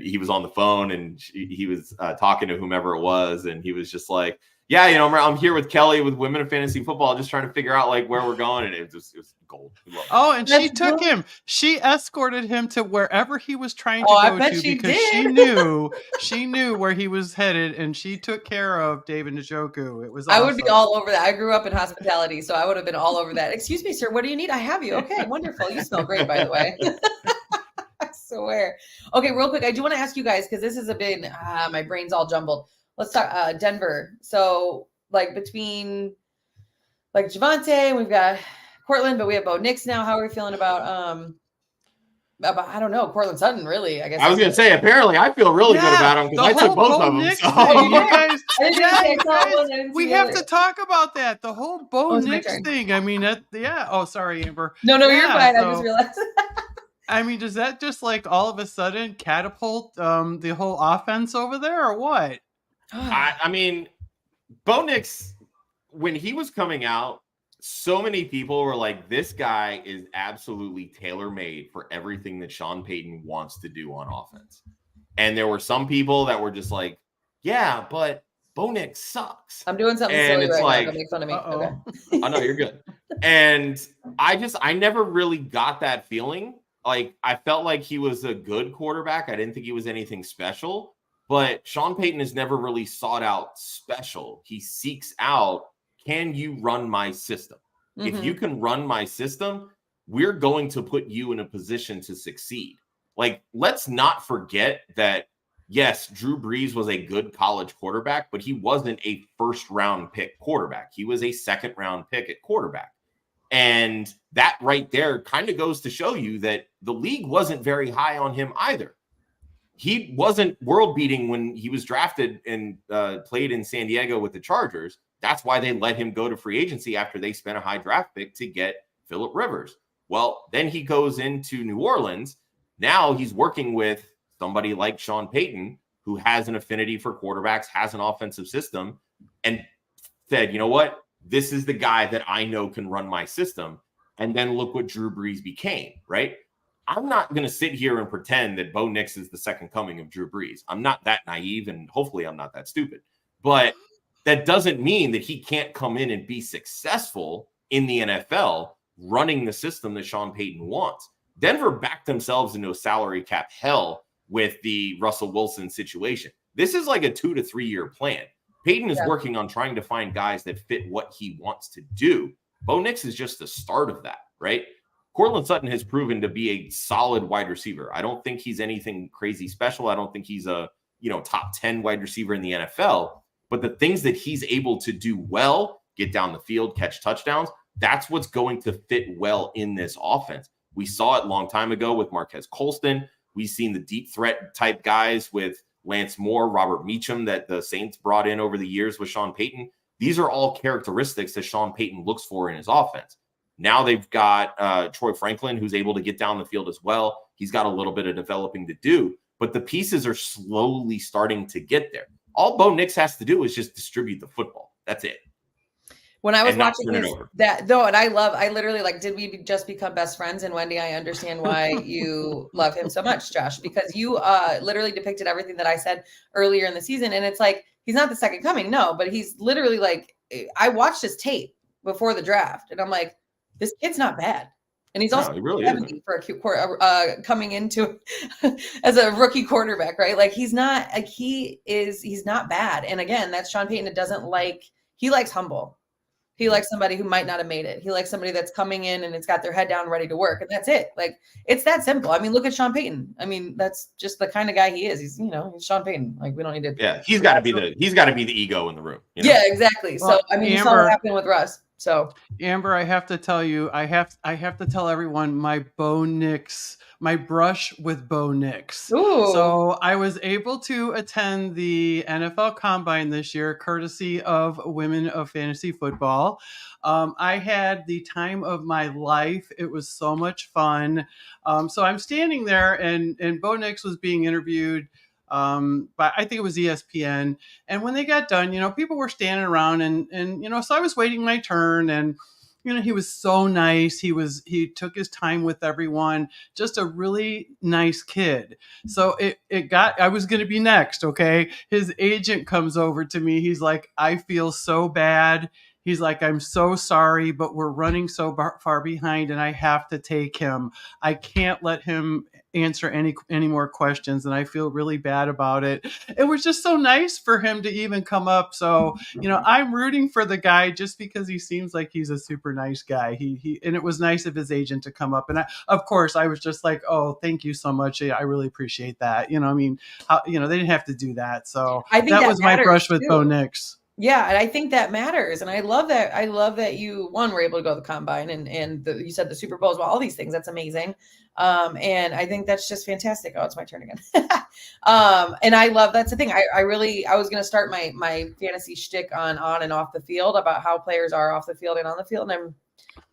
he was on the phone and he was talking to whomever it was. And he was just like, yeah, I'm here with Kelly with Women of Fantasy Football, just trying to figure out like where we're going. And it was gold. Oh, and she took him. She escorted him to wherever he was trying to go to because she knew where he was headed, and she took care of David Njoku. It was awesome. I would be all over that. I grew up in hospitality, so I would have been all over that. Excuse me, sir, what do you need? I have you. Okay, wonderful. You smell great, by the way. I swear. Okay, real quick, I do want to ask you guys, because this has been my brain's all jumbled. Let's talk Denver. So, like, between like Javonte, we've got Cortland, but we have Bo Nix now. How are we feeling about I don't know, Cortland Sutton, really. I guess I was gonna say, apparently, I feel really good about him because I took both of them. So. We have to talk about that. The whole Bo Nix thing. I mean, Oh, sorry, Amber. No, you're fine. I just realized. I mean, does that just like all of a sudden catapult the whole offense over there, or what? I mean, Bo Nix, when he was coming out, so many people were like, this guy is absolutely tailor-made for everything that Sean Payton wants to do on offense. And there were some people that were just like, yeah, but Bo Nix sucks. I'm doing something silly right now. Don't make fun of me. Okay. Oh, no, you're good. And I never really got that feeling. Like, I felt like he was a good quarterback. I didn't think he was anything special. But Sean Payton has never really sought out special. He seeks out, can you run my system? Mm-hmm. If you can run my system, we're going to put you in a position to succeed. Like, let's not forget that, yes, Drew Brees was a good college quarterback, but he wasn't a first-round pick quarterback. He was a second-round pick at quarterback. And that right there kind of goes to show you that the league wasn't very high on him either. He wasn't world-beating when he was drafted and played in San Diego with the Chargers. That's why they let him go to free agency after they spent a high draft pick to get Phillip Rivers. Well, then he goes into New Orleans. Now he's working with somebody like Sean Payton, who has an affinity for quarterbacks, has an offensive system, and said, you know what? This is the guy that I know can run my system. And then look what Drew Brees became, right? I'm not going to sit here and pretend that Bo Nix is the second coming of Drew Brees. I'm not that naive, and hopefully I'm not that stupid. But that doesn't mean that he can't come in and be successful in the NFL running the system that Sean Payton wants. Denver backed themselves into a salary cap hell with the Russell Wilson situation. This is like a 2 to 3 year plan. Payton is working on trying to find guys that fit what he wants to do. Bo Nix is just the start of that, right? Cortland Sutton has proven to be a solid wide receiver. I don't think he's anything crazy special. I don't think he's a top 10 wide receiver in the NFL. But the things that he's able to do well, get down the field, catch touchdowns, that's what's going to fit well in this offense. We saw it a long time ago with Marquez Colston. We've seen the deep threat type guys with Lance Moore, Robert Meacham that the Saints brought in over the years with Sean Payton. These are all characteristics that Sean Payton looks for in his offense. Now they've got Troy Franklin, who's able to get down the field as well. He's got a little bit of developing to do, but the pieces are slowly starting to get there. All Bo Nix has to do is just distribute the football. That's it. When I was watching I literally did we just become best friends? And Wendi, I understand why you love him so much, Josh, because you literally depicted everything that I said earlier in the season. And it's like, he's not the second coming. No, but he's literally like, I watched his tape before the draft and I'm like, this kid's not bad. And he's also really 70 for a coming into as a rookie quarterback, right? Like he's not bad. And again, that's Sean Payton. He likes humble. He likes somebody who might not have made it. He likes somebody that's coming in and it's got their head down, ready to work. And that's it. Like, it's that simple. I mean, look at Sean Payton. I mean, that's just the kind of guy he is. He's, he's Sean Payton. Like, we don't need to. Yeah. He's got to be the ego in the room. Yeah, exactly. Well, so, I mean, Amber, you saw what happened with Russ. So Amber, I have to tell you, I have to tell everyone my brush with Bo Nix. Ooh. So I was able to attend the NFL Combine this year, courtesy of Women of Fantasy Football. I had the time of my life. It was so much fun. So I'm standing there and Bo Nix was being interviewed but I think it was ESPN. And when they got done, people were standing around and so I was waiting my turn and, he was so nice. He took his time with everyone, just a really nice kid. So I was going to be next. Okay. His agent comes over to me. He's like, I feel so bad. He's like, I'm so sorry, but we're running so far behind and I have to take him. I can't let him answer any more questions and I feel really bad about it. It was just so nice for him to even come up. So, I'm rooting for the guy just because he seems like he's a super nice guy. He and it was nice of his agent to come up. And of course I was just like, oh, thank you so much. I really appreciate that. They didn't have to do that. So I think that was my brush with Bo Nix. Yeah, and I think that matters. And I love that you were able to go to the combine and you said the Super Bowl as well, all these things. That's amazing. And I think that's just fantastic. Oh, it's my turn again. And I love, that's the thing. I was going to start my fantasy shtick on and off the field about how players are off the field and on the field. And I'm,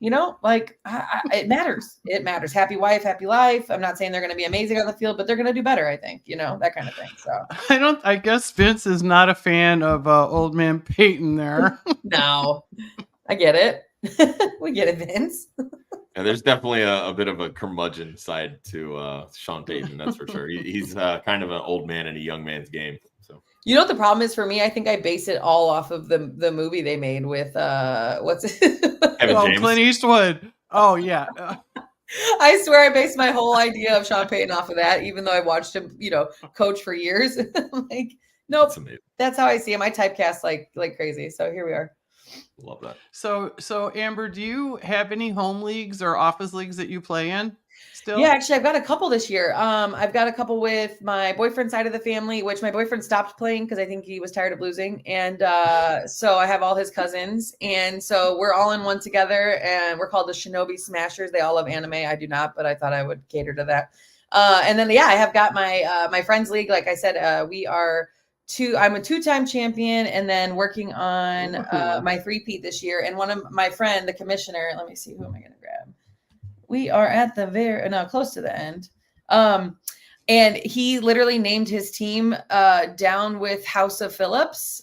it matters. It matters. Happy wife, happy life. I'm not saying they're going to be amazing on the field, but they're going to do better, I think, that kind of thing. So I guess Vince is not a fan of old man Peyton there. No, I get it. We get it, Vince. Yeah, there's definitely a bit of a curmudgeon side to Sean Payton, that's for sure. He's kind of an old man in a young man's game. So you know what the problem is for me? I think I base it all off of the movie they made with what's it? Clint Eastwood. Oh yeah. I swear I based my whole idea of Sean Payton off of that, even though I watched him, coach for years. Like, nope, that's how I see him. I typecast like crazy. So here we are. Love that. So Amber, do you have any home leagues or office leagues that you play in still? Yeah, actually, I've got a couple this year. I've got a couple with my boyfriend's side of the family, which my boyfriend stopped playing because I think he was tired of losing. And so I have all his cousins. And so we're all in one together, and we're called the Shinobi Smashers. They all love anime. I do not, but I thought I would cater to that. And then, I have got my friends league. Like I said, I'm a 2-time champion, and then working on my 3-peat this year. And one of my friend, the commissioner, let me see, who am I going to grab? We are at close to the end. And he literally named his team down with House of Phillips.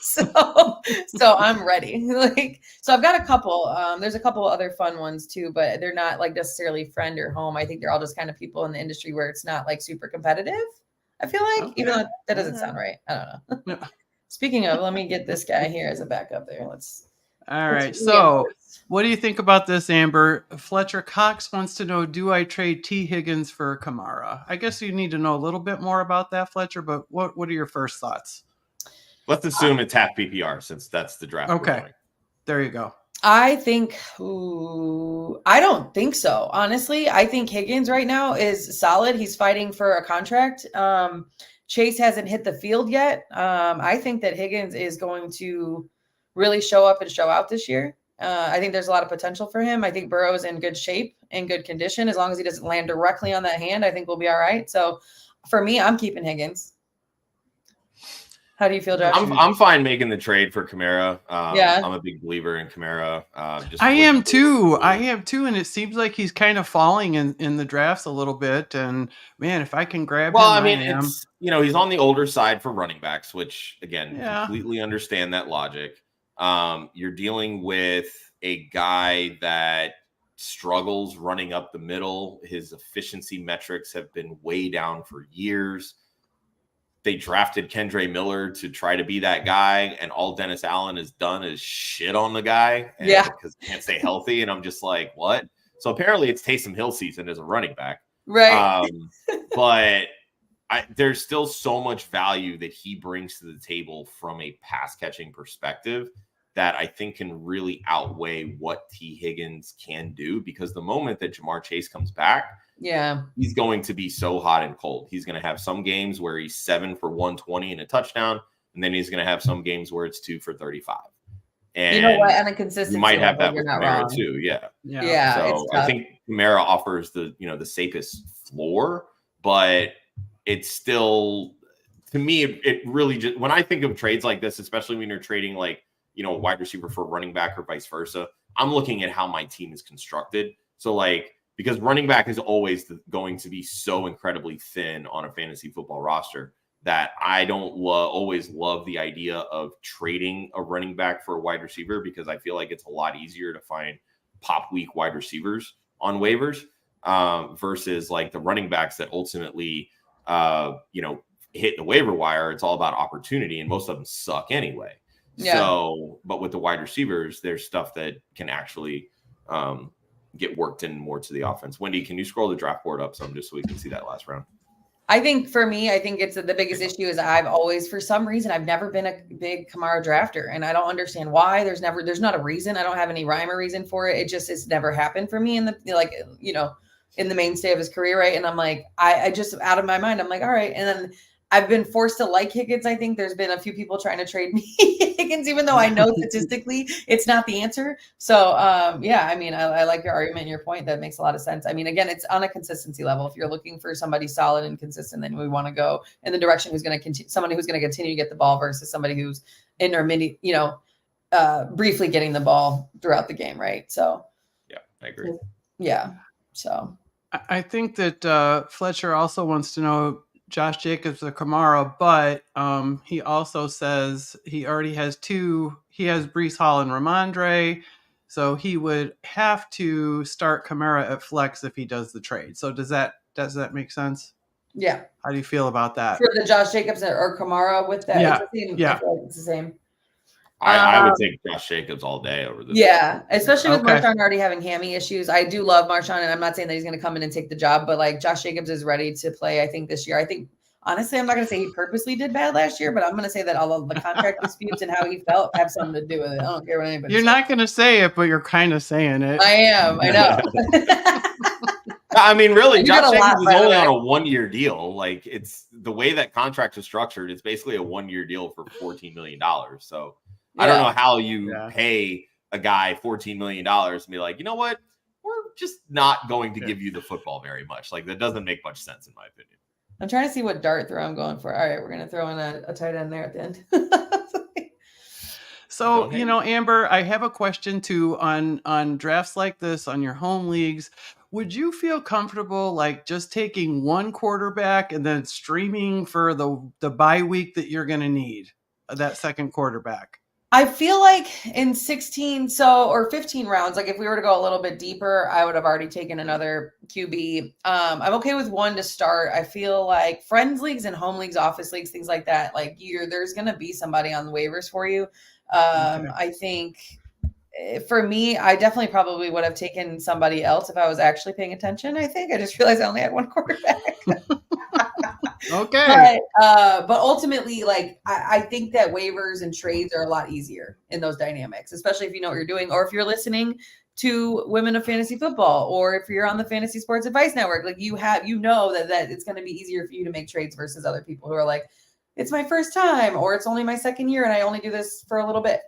So I'm ready. So I've got a couple. There's a couple other fun ones too, but they're not like necessarily friend or home. I think they're all just kind of people in the industry where it's not like super competitive. I feel like, even though that doesn't sound right. I don't know. Speaking of, let me get this guy here as a backup there. All right. So what do you think about this, Amber? Fletcher Cox wants to know, do I trade T. Higgins for Kamara? I guess you need to know a little bit more about that, Fletcher, but what are your first thoughts? Let's assume it's half PPR since that's the draft. Okay. There you go. I think, I don't think so. Honestly, I think Higgins right now is solid. He's fighting for a contract. Chase hasn't hit the field yet. I think that Higgins is going to really show up and show out this year. I think there's a lot of potential for him. I think Burrow's in good shape, in good condition. As long as he doesn't land directly on that hand, I think we'll be all right. So for me, I'm keeping Higgins. How do you feel, Josh? I'm fine making the trade for Kamara. I'm a big believer in Kamara. I am too. And it seems like he's kind of falling in the drafts a little bit. And man, if I can grab him, it's he's on the older side for running backs, which again, completely understand that logic. You're dealing with a guy that struggles running up the middle. His efficiency metrics have been way down for years. They drafted Kendre Miller to try to be that guy, and all Dennis Allen has done is shit on the guy because he can't stay healthy. And I'm just like, what? So apparently it's Taysom Hill season as a running back. Right. But there's still so much value that he brings to the table from a pass catching perspective that I think can really outweigh what T. Higgins can do, because the moment that Jamar Chase comes back, he's going to be so hot and cold. He's going to have some games where he's 7 for 120 and a touchdown, and then he's going to have some games where it's 2 for 35. And you know what? And a consistent. You might have that with Kamara too. Yeah. So I think Kamara offers the safest floor, but it's still, to me, it really just, when I think of trades like this, especially when you're trading like, a wide receiver for a running back or vice versa, I'm looking at how my team is constructed. So because running back is always going to be so incredibly thin on a fantasy football roster that I don't always love the idea of trading a running back for a wide receiver, because I feel like it's a lot easier to find pop week wide receivers on waivers versus like the running backs that ultimately, hit the waiver wire. It's all about opportunity, and most of them suck anyway. Yeah. So, but with the wide receivers, there's stuff that can actually get worked in more to the offense. Wendi, can you scroll the draft board up some just so we can see that last round? I think for me, it's the biggest issue is I've always, for some reason, I've never been a big Kamara drafter, and I don't understand why. There's not a reason. I don't have any rhyme or reason for it. It's never happened for me in the mainstay of his career. Right. And I'm like, I just out of my mind, I'm like, all right. And then I've been forced to like Higgins. I think there's been a few people trying to trade me Higgins, even though I know statistically it's not the answer. So yeah, I mean, I like your argument and your point. That makes a lot of sense. I mean, again, it's on a consistency level. If you're looking for somebody solid and consistent, then we want to go in the direction who's going to continue, somebody who's going to continue to get the ball versus somebody who's intermediate, briefly getting the ball throughout the game, right? So yeah, I agree. Yeah. So I think that Fletcher also wants to know Josh Jacobs or Kamara, but he also says he already has two. He has Breece Hall and Ramondre, so he would have to start Kamara at flex if he does the trade. So does that make sense? Yeah. How do you feel about that? For the Josh Jacobs or Kamara with that? Yeah. It's the same. Yeah. I feel like it's the same. I would take Josh Jacobs all day over this. Yeah, especially with Marshawn already having hammy issues. I do love Marshawn, and I'm not saying that he's going to come in and take the job, but like Josh Jacobs is ready to play, I think, this year. I think, honestly, I'm not going to say he purposely did bad last year, but I'm going to say that all of the contract disputes and how he felt have something to do with it. I don't care what anybody You're says. not going to say it, but you're kind of saying it. I am. I know. I mean, really, Josh Jacobs is only on a 1-year deal. Like, it's the way that contracts are structured, it's basically a 1-year deal for $14 million. So I don't know how you pay a guy $14 million and be like, you know what? We're just not going to give you the football very much. Like, that doesn't make much sense, in my opinion. I'm trying to see what dart throw I'm going for. All right, we're going to throw in a tight end there at the end. So, Amber, I have a question too on drafts like this, on your home leagues. Would you feel comfortable like just taking one quarterback and then streaming for the bye week that you're going to need that second quarterback? I feel like in 16 or 15 rounds, like if we were to go a little bit deeper, I would have already taken another QB. I'm okay with one to start. I feel like friends leagues and home leagues, office leagues, things like that, like there's going to be somebody on the waivers for you. I think for me, I definitely probably would have taken somebody else if I was actually paying attention. I think I just realized I only had one quarterback. Okay. But ultimately, like, I think that waivers and trades are a lot easier in those dynamics, especially if you know what you're doing, or if you're listening to Women of Fantasy Football, or if you're on the Fantasy Sports Advice Network, like you know that it's going to be easier for you to make trades versus other people who are like, it's my first time, or it's only my second year and I only do this for a little bit,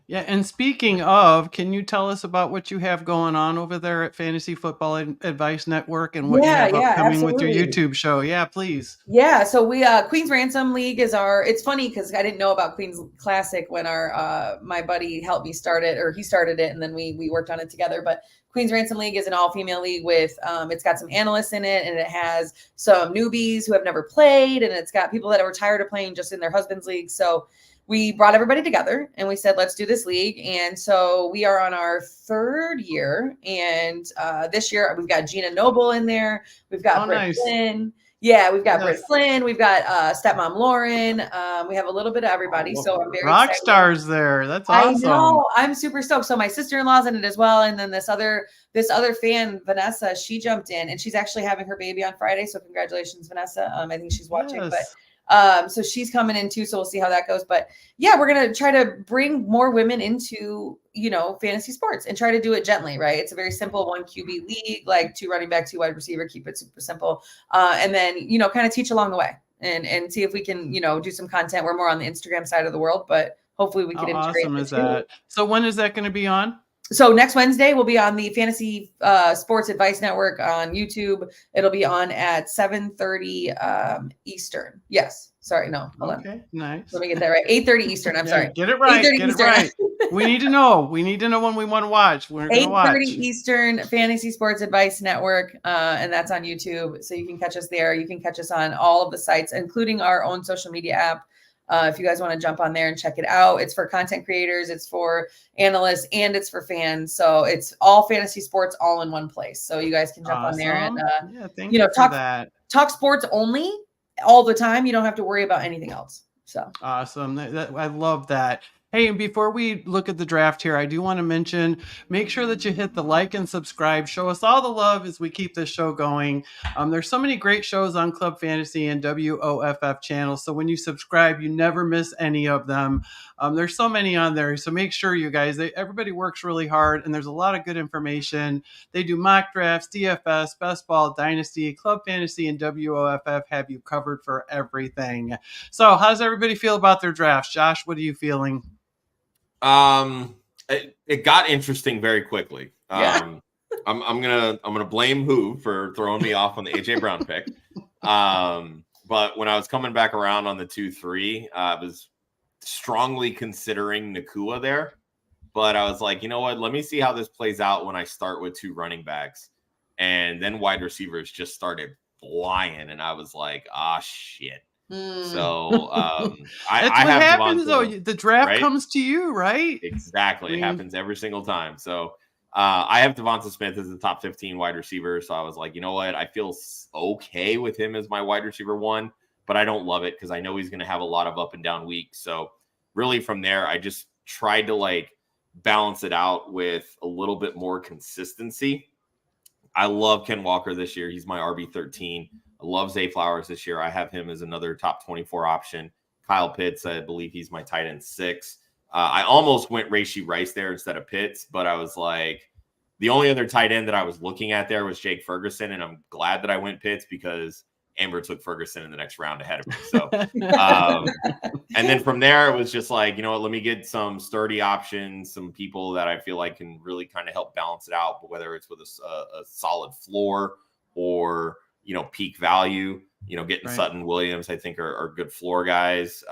Yeah, and speaking of, can you tell us about what you have going on over there at Fantasy Football Advice Network and what you have upcoming with your YouTube show? Yeah, please. Yeah, so we Queen's Ransom League is it's funny because I didn't know about Queen's Classic when my buddy helped me start it, or he started it, and then we worked on it together. But Queen's Ransom League is an all-female league with it's got some analysts in it, and it has some newbies who have never played, and it's got people that are tired of playing just in their husband's league. So we brought everybody together and we said, let's do this league. And so we are on our 3rd year. And this year we've got Gina Noble in there. We've got Britt Flynn. Yeah, we've got Britt Flynn. We've got stepmom Lauren. We have a little bit of everybody. So I'm very rock excited. Stars there. That's awesome. I know. I'm super stoked. So my sister-in-law's in it as well. And then this other fan, Vanessa, she jumped in and she's actually having her baby on Friday. So congratulations, Vanessa. I think she's watching, so she's coming in too. So we'll see how that goes. But yeah, we're going to try to bring more women into, fantasy sports and try to do it gently, right? It's a very simple 1 QB league, like 2 running back, 2 wide receiver, keep it super simple. And then, kind of teach along the way and see if we can, do some content. We're more on the Instagram side of the world, but hopefully we can integrate. How awesome is that? So when is that going to be on? So next Wednesday we'll be on the Fantasy Sports Advice Network on YouTube. It'll be on at 7:30 Eastern. Yes. Sorry. No. Hold on. Okay. Nice. Let me get that right. 8:30 Eastern. I'm sorry. Get it right. Get it right. We need to know. We need to know when we want to watch. We're going to watch. 8:30 Eastern, Fantasy Sports Advice Network, and that's on YouTube. So you can catch us there. You can catch us on all of the sites, including our own social media app. If you guys want to jump on there and check it out, it's for content creators, it's for analysts, and it's for fans. So it's all fantasy sports all in one place. So you guys can jump on there and thank you for that. Talk sports only all the time. You don't have to worry about anything else. So awesome. I love that. Hey, and before we look at the draft here, I do want to mention, make sure that you hit the like and subscribe. Show us all the love as we keep this show going. There's so many great shows on Club Fantasy and WOFF channels. So when you subscribe, you never miss any of them. There's so many on there. So make sure you guys, everybody works really hard, and there's a lot of good information. They do mock drafts, DFS, Best Ball, Dynasty, Club Fantasy, and WOFF have you covered for everything. So how does everybody feel about their drafts? Josh, what are you feeling? It got interesting very quickly. Yeah. I'm gonna blame who for throwing me off on the AJ Brown pick. But when I was coming back around on the 2-3, I was strongly considering Nakua there, but I was like, you know what? Let me see how this plays out when I start with 2 running backs, and then wide receivers just started flying, and I was like, ah, shit. So that's I what have happens Devonta, though. The draft right? comes to you, right? Exactly. It happens every single time. So I have Devonta Smith as the top 15 wide receiver. So I was like, you know what? I feel okay with him as my wide receiver 1, but I don't love it because I know he's going to have a lot of up and down weeks. So really from there, I just tried to like balance it out with a little bit more consistency. I love Ken Walker this year. He's my RB13. I love Zay Flowers this year. I have him as another top 24 option. Kyle Pitts, I believe he's my tight end 6. I almost went Rashee Rice there instead of Pitts, but I was like, the only other tight end that I was looking at there was Jake Ferguson, and I'm glad that I went Pitts because Amber took Ferguson in the next round ahead of me. So, and then from there, it was just like, you know what, let me get some sturdy options, some people that I feel like can really kind of help balance it out, but whether it's with a solid floor or, you know, peak value, you know, getting Right. Sutton, Williams, I think are good floor guys.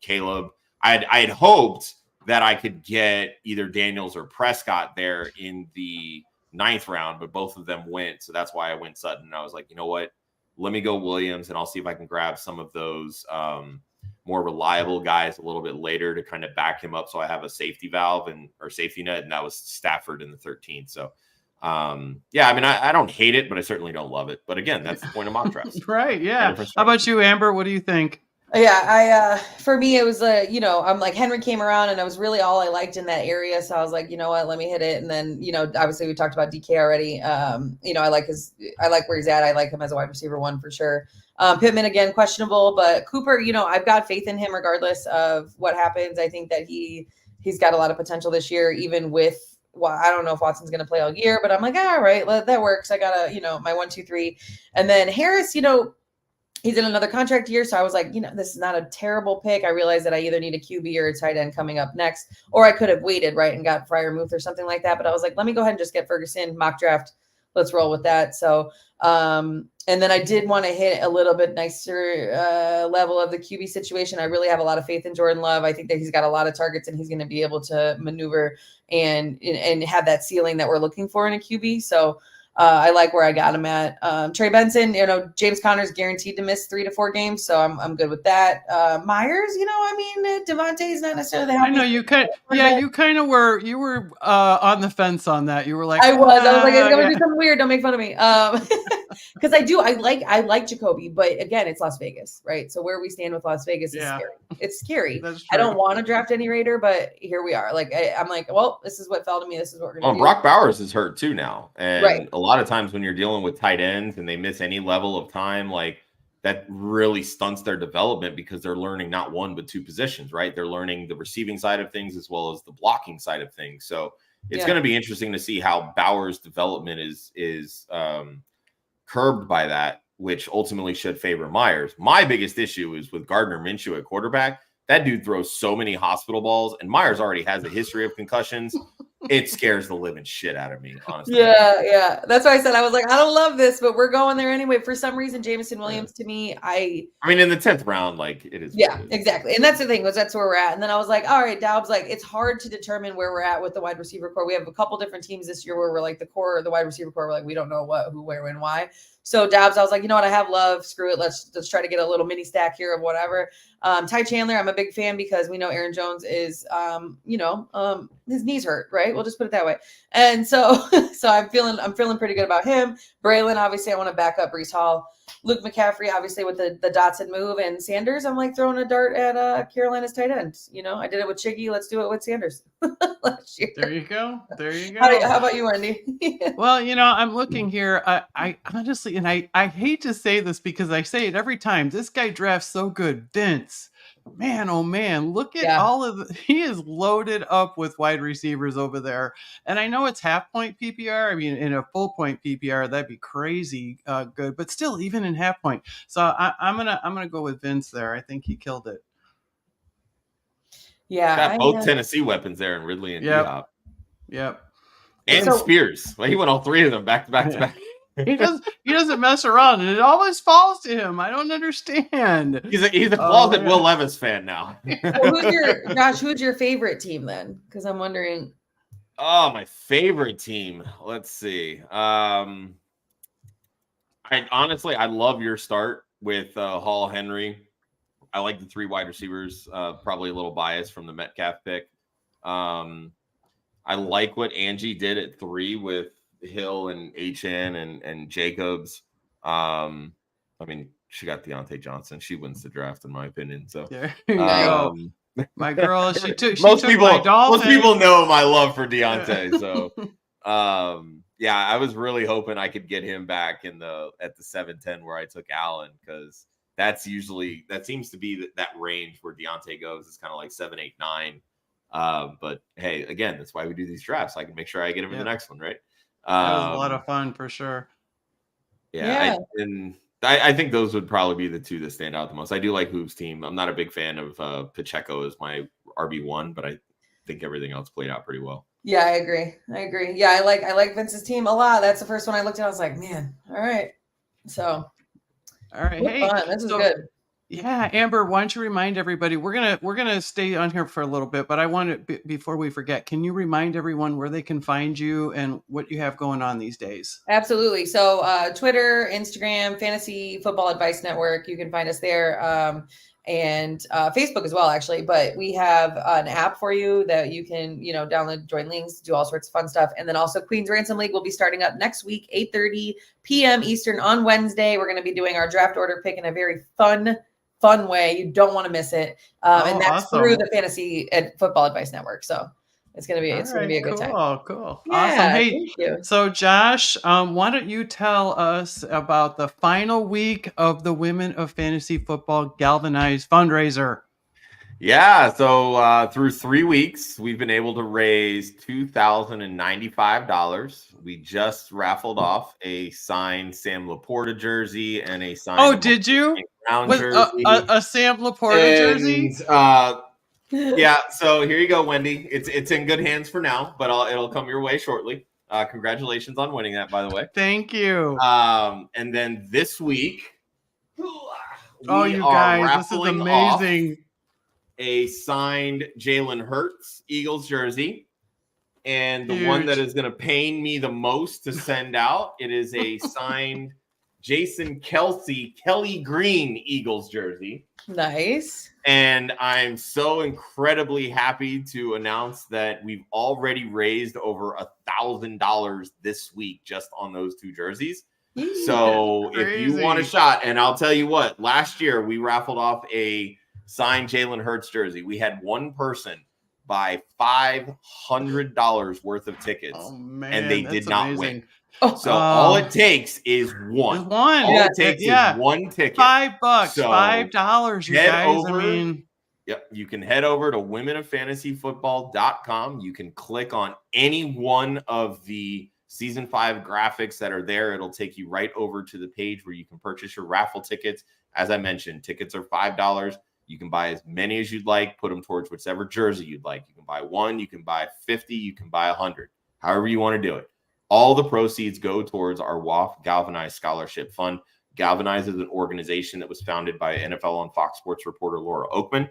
Caleb, I had hoped that I could get either Daniels or Prescott there in the 9th round, but both of them went. So that's why I went Sutton. I was like, you know what, let me go Williams, and I'll see if I can grab some of those more reliable guys a little bit later to kind of back him up. So I have a safety valve or safety net, and that was Stafford in the 13th. So yeah, I mean, I don't hate it, but I certainly don't love it. But again, that's the point of mock drafts. Right. Yeah. How about you, Amber? What do you think? Yeah, for me, it was you know, I'm like, Henry came around and I was really all I liked in that area. So I was like, you know what, let me hit it. And then, you know, obviously we talked about DK already. You know, I like where he's at. I like him as a wide receiver 1 for sure. Pittman, again, questionable, but Cooper, you know, I've got faith in him regardless of what happens. I think that he's got a lot of potential this year, even with, well, I don't know if Watson's going to play all year, but I'm like, all right, that works. I got you know, my 1, 2, 3. And then Harris, you know, he's in another contract year. So I was like, you know, this is not a terrible pick. I realized that I either need a QB or a tight end coming up next, or I could have waited, right, and got Freiermuth or something like that. But I was like, let me go ahead and just get Ferguson, mock draft. Let's roll with that. So, and then I did want to hit a little bit nicer level of the QB situation. I really have a lot of faith in Jordan Love. I think that he's got a lot of targets and he's going to be able to maneuver and have that ceiling that we're looking for in a QB. So I like where I got him at. Trey Benson, you know, James Conner's guaranteed to miss 3 to 4 games, so I'm good with that. Myers, you know, I mean, Devontae's not necessarily the I know you kind. Yeah, you kind of were. You were on the fence on that. You were like, I was like, I'm gonna do something weird. Don't make fun of me. Because I like Jacoby, but again, it's Las Vegas, right? So where we stand with Las Vegas is scary. It's scary. I don't want to draft any Raider, but here we are. Like I'm like, well, this is what fell to me. This is what we're gonna do. Brock Bowers is hurt too now, and a lot of times when you're dealing with tight ends and they miss any level of time, like that really stunts their development because they're learning not 1 but 2 positions, right? They're learning the receiving side of things as well as the blocking side of things. So it's going to be interesting to see how Bowers' development is curbed by that, which ultimately should favor Myers. My biggest issue is with Gardner Minshew at quarterback. That dude throws so many hospital balls, and Myers already has a history of concussions. It scares the living shit out of me, honestly. Yeah. That's why I said, I was like, I don't love this, but we're going there anyway. For some reason, Jameson Williams to me, I mean, in the 10th round, like it is. Yeah, exactly. And that's the thing, that's where we're at. And then I was like, all right, Daub's like, it's hard to determine where we're at with the wide receiver core. We have a couple different teams this year where we're like the core, the wide receiver core, we're like, we don't know what, who, where, when, why. So Dobbs, I was like, you know what? I have Love. Screw it. Let's try to get a little mini stack here of whatever. Ty Chandler, I'm a big fan because we know Aaron Jones is, his knees hurt, right? We'll just put it that way. And so I'm feeling pretty good about him. Braylon, obviously, I want to back up Breece Hall. Luke McCaffrey, obviously with the Dotson move, and Sanders, I'm like throwing a dart at Carolina's tight end. You know, I did it with Chiggy. Let's do it with Sanders last year. There you go. There you go. How about you, Wendi? Well, I'm looking here. I honestly, and I hate to say this because I say it every time. This guy drafts so good. Vince, man, oh man, look at all of he is loaded up with wide receivers over there. And I know it's half point PPR. I mean, in a full point PPR, that'd be crazy good. But still, even in half point. So I'm gonna go with Vince there. I think he killed it. Yeah, got both Tennessee weapons there, and Ridley and Diop. Yep. And Spears. Well, he went all three of them back to back to back. He doesn't mess around, and it always falls to him. I don't understand. He's a closet Will Levis fan now. Well, who's your favorite team then? Because I'm wondering. Oh, my favorite team. Let's see. I love your start with Hall, Henry. I like the 3 wide receivers. Probably a little biased from the Metcalf pick. I like what Angie did at 3 with Hill and HN and Jacobs. I mean, she got Deontay Johnson. She wins the draft, in my opinion. So there you go. My girl, she took most people know my love for Deontay. So I was really hoping I could get him back at the 7-10 where I took Allen, because that seems to be that range where Deontay goes. It's kind of like 7, 8, 9. But hey, again, that's why we do these drafts. I can make sure I get him in the next one, right? That was a lot of fun for sure. I think those would probably be the 2 that stand out the most. I do like Hoop's team. I'm not a big fan of Pacheco as my RB1, but I think everything else played out pretty well. Yeah, I agree. Yeah, I like Vince's team a lot. That's the first one I looked at. I was like, man, all right. So, all right, hey, fun. This is good. Yeah, Amber, why don't you remind everybody? We're gonna stay on here for a little bit, but I want to before we forget, can you remind everyone where they can find you and what you have going on these days? Absolutely. So Twitter, Instagram, Fantasy Football Advice Network. You can find us there, and Facebook as well, actually. But we have an app for you that you can download, join links, do all sorts of fun stuff. And then also Queen's Ransom League will be starting up next week, 8:30 p.m. Eastern on Wednesday. We're going to be doing our draft order pick in a very fun way. You don't want to miss it. And that's awesome. Through the Fantasy Football Advice Network. So it's going to be a good time. Cool. Yeah, awesome. Hey, thank you. So Josh, why don't you tell us about the final week of the Women of Fantasy Football Galvanized fundraiser? Yeah. So through 3 weeks, we've been able to raise $2,095. We just raffled off a signed Sam Laporta jersey and a signed. Oh, did you? Jersey. A Sam Laporta jersey? Yeah. So here you go, Wendi. It's in good hands for now, but it'll come your way shortly. Congratulations on winning that, by the way. Thank you. And then this week, you guys, this is amazing. A signed Jalen Hurts Eagles jersey, and the Huge. one that is going to pain me the most to send out, it is a signed Jason Kelce Kelly Green Eagles jersey. Nice. And I'm so incredibly happy to announce that we've already raised over $1,000 this week just on those 2 jerseys. So if you want a shot, and I'll tell you what, last year we raffled off a signed Jalen Hurts jersey. We had one person buy $500 worth of tickets, and they did not win. So all it takes is one. All it takes is one ticket. $5. So $5, you guys. Yep. You can head over to womenoffantasyfootball.com. You can click on any one of the season 5 graphics that are there. It'll take you right over to the page where you can purchase your raffle tickets. As I mentioned, tickets are $5. You can buy as many as you'd like, put them towards whichever jersey you'd like. You can buy 1, you can buy 50, you can buy 100, however you want to do it. All the proceeds go towards our WOF Galvanize Scholarship Fund. Galvanize is an organization that was founded by NFL on Fox Sports reporter Laura Oakman.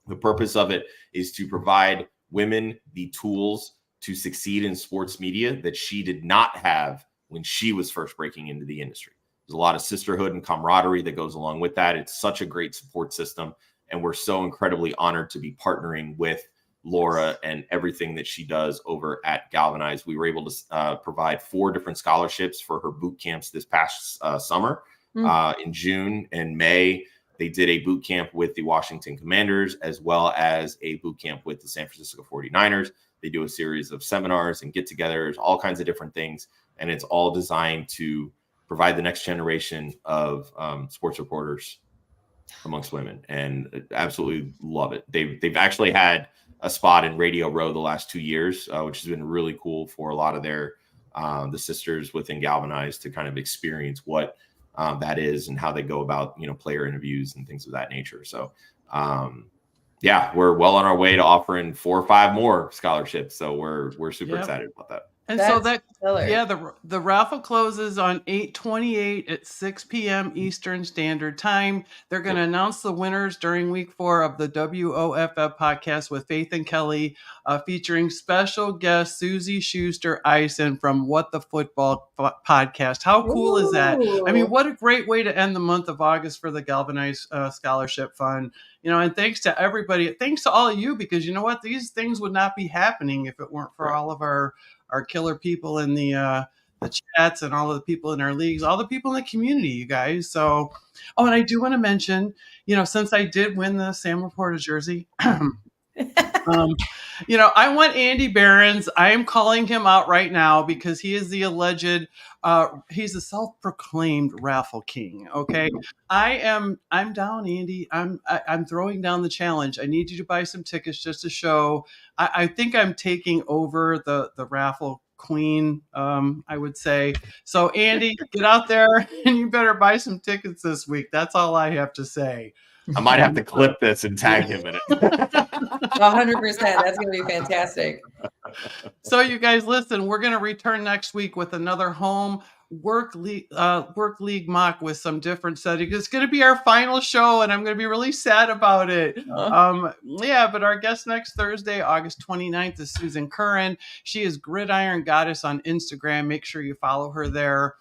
The purpose of it is to provide women the tools to succeed in sports media that she did not have when she was first breaking into the industry. There's a lot of sisterhood and camaraderie that goes along with that. It's such a great support system, and we're so incredibly honored to be partnering with Laura and everything that she does over at Galvanize. We were able to provide 4 different scholarships for her boot camps this past summer. in June and May. They did a boot camp with the Washington Commanders as well as a boot camp with the San Francisco 49ers. They do a series of seminars and get-togethers, all kinds of different things, and it's all designed to provide the next generation of sports reporters amongst women, and absolutely love it. They've actually had a spot in Radio Row the last 2 years, which has been really cool for a lot of their the sisters within Galvanize to kind of experience what that is and how they go about, player interviews and things of that nature. So, we're well on our way to offering 4 or 5 more scholarships. So we're super excited about that. And That's so that, killer. the raffle closes on 8/28 at 6 p.m. Eastern Standard Time. They're going to announce the winners during week 4 of the WOFF podcast with Faith and Kelly, featuring special guest Susie Schuster-Eisen from What the Football podcast. How cool is that? I mean, what a great way to end the month of August for the Galvanize Scholarship Fund. And thanks to everybody. Thanks to all of you, because you know what? These things would not be happening if it weren't for all of our killer people in the chats and all of the people in our leagues, all the people in the community, you guys. So, and I do want to mention, since I did win the Sam Laporta jersey, I want Andy Behrens. I am calling him out right now because he is the alleged, he's a self-proclaimed raffle king. Okay. I'm down, Andy. I'm throwing down the challenge. I need you to buy some tickets just to show. I think I'm taking over the raffle queen, I would say. So Andy, get out there and you better buy some tickets this week. That's all I have to say. I might have to clip this and tag him in it. 100%. That's going to be fantastic. So you guys, listen, we're going to return next week with another home work league mock with some different settings. It's going to be our final show, and I'm going to be really sad about it. But our guest next Thursday, August 29th, is Susan Curran. She is Gridiron Goddess on Instagram. Make sure you follow her there.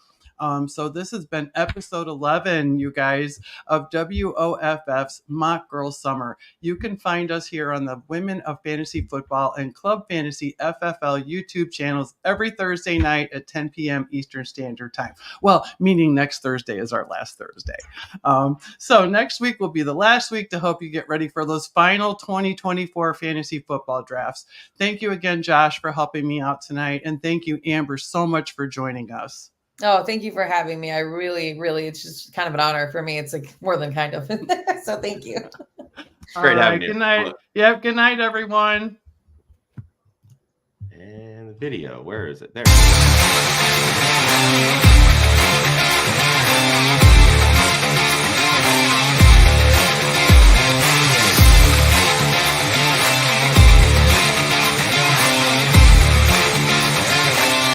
So this has been episode 11, you guys, of WOFF's Mock Girl Summer. You can find us here on the Women of Fantasy Football and Club Fantasy FFL YouTube channels every Thursday night at 10 p.m. Eastern Standard Time. Well, meaning next Thursday is our last Thursday. So next week will be the last week to help you get ready for those final 2024 fantasy football drafts. Thank you again, Josh, for helping me out tonight. And thank you, Amber, so much for joining us. Oh, thank you for having me. I really, it's just kind of an honor for me. It's like more than kind of. So thank you. Great having you. Good night. Yep. Good night, everyone. And the video, where is it? There.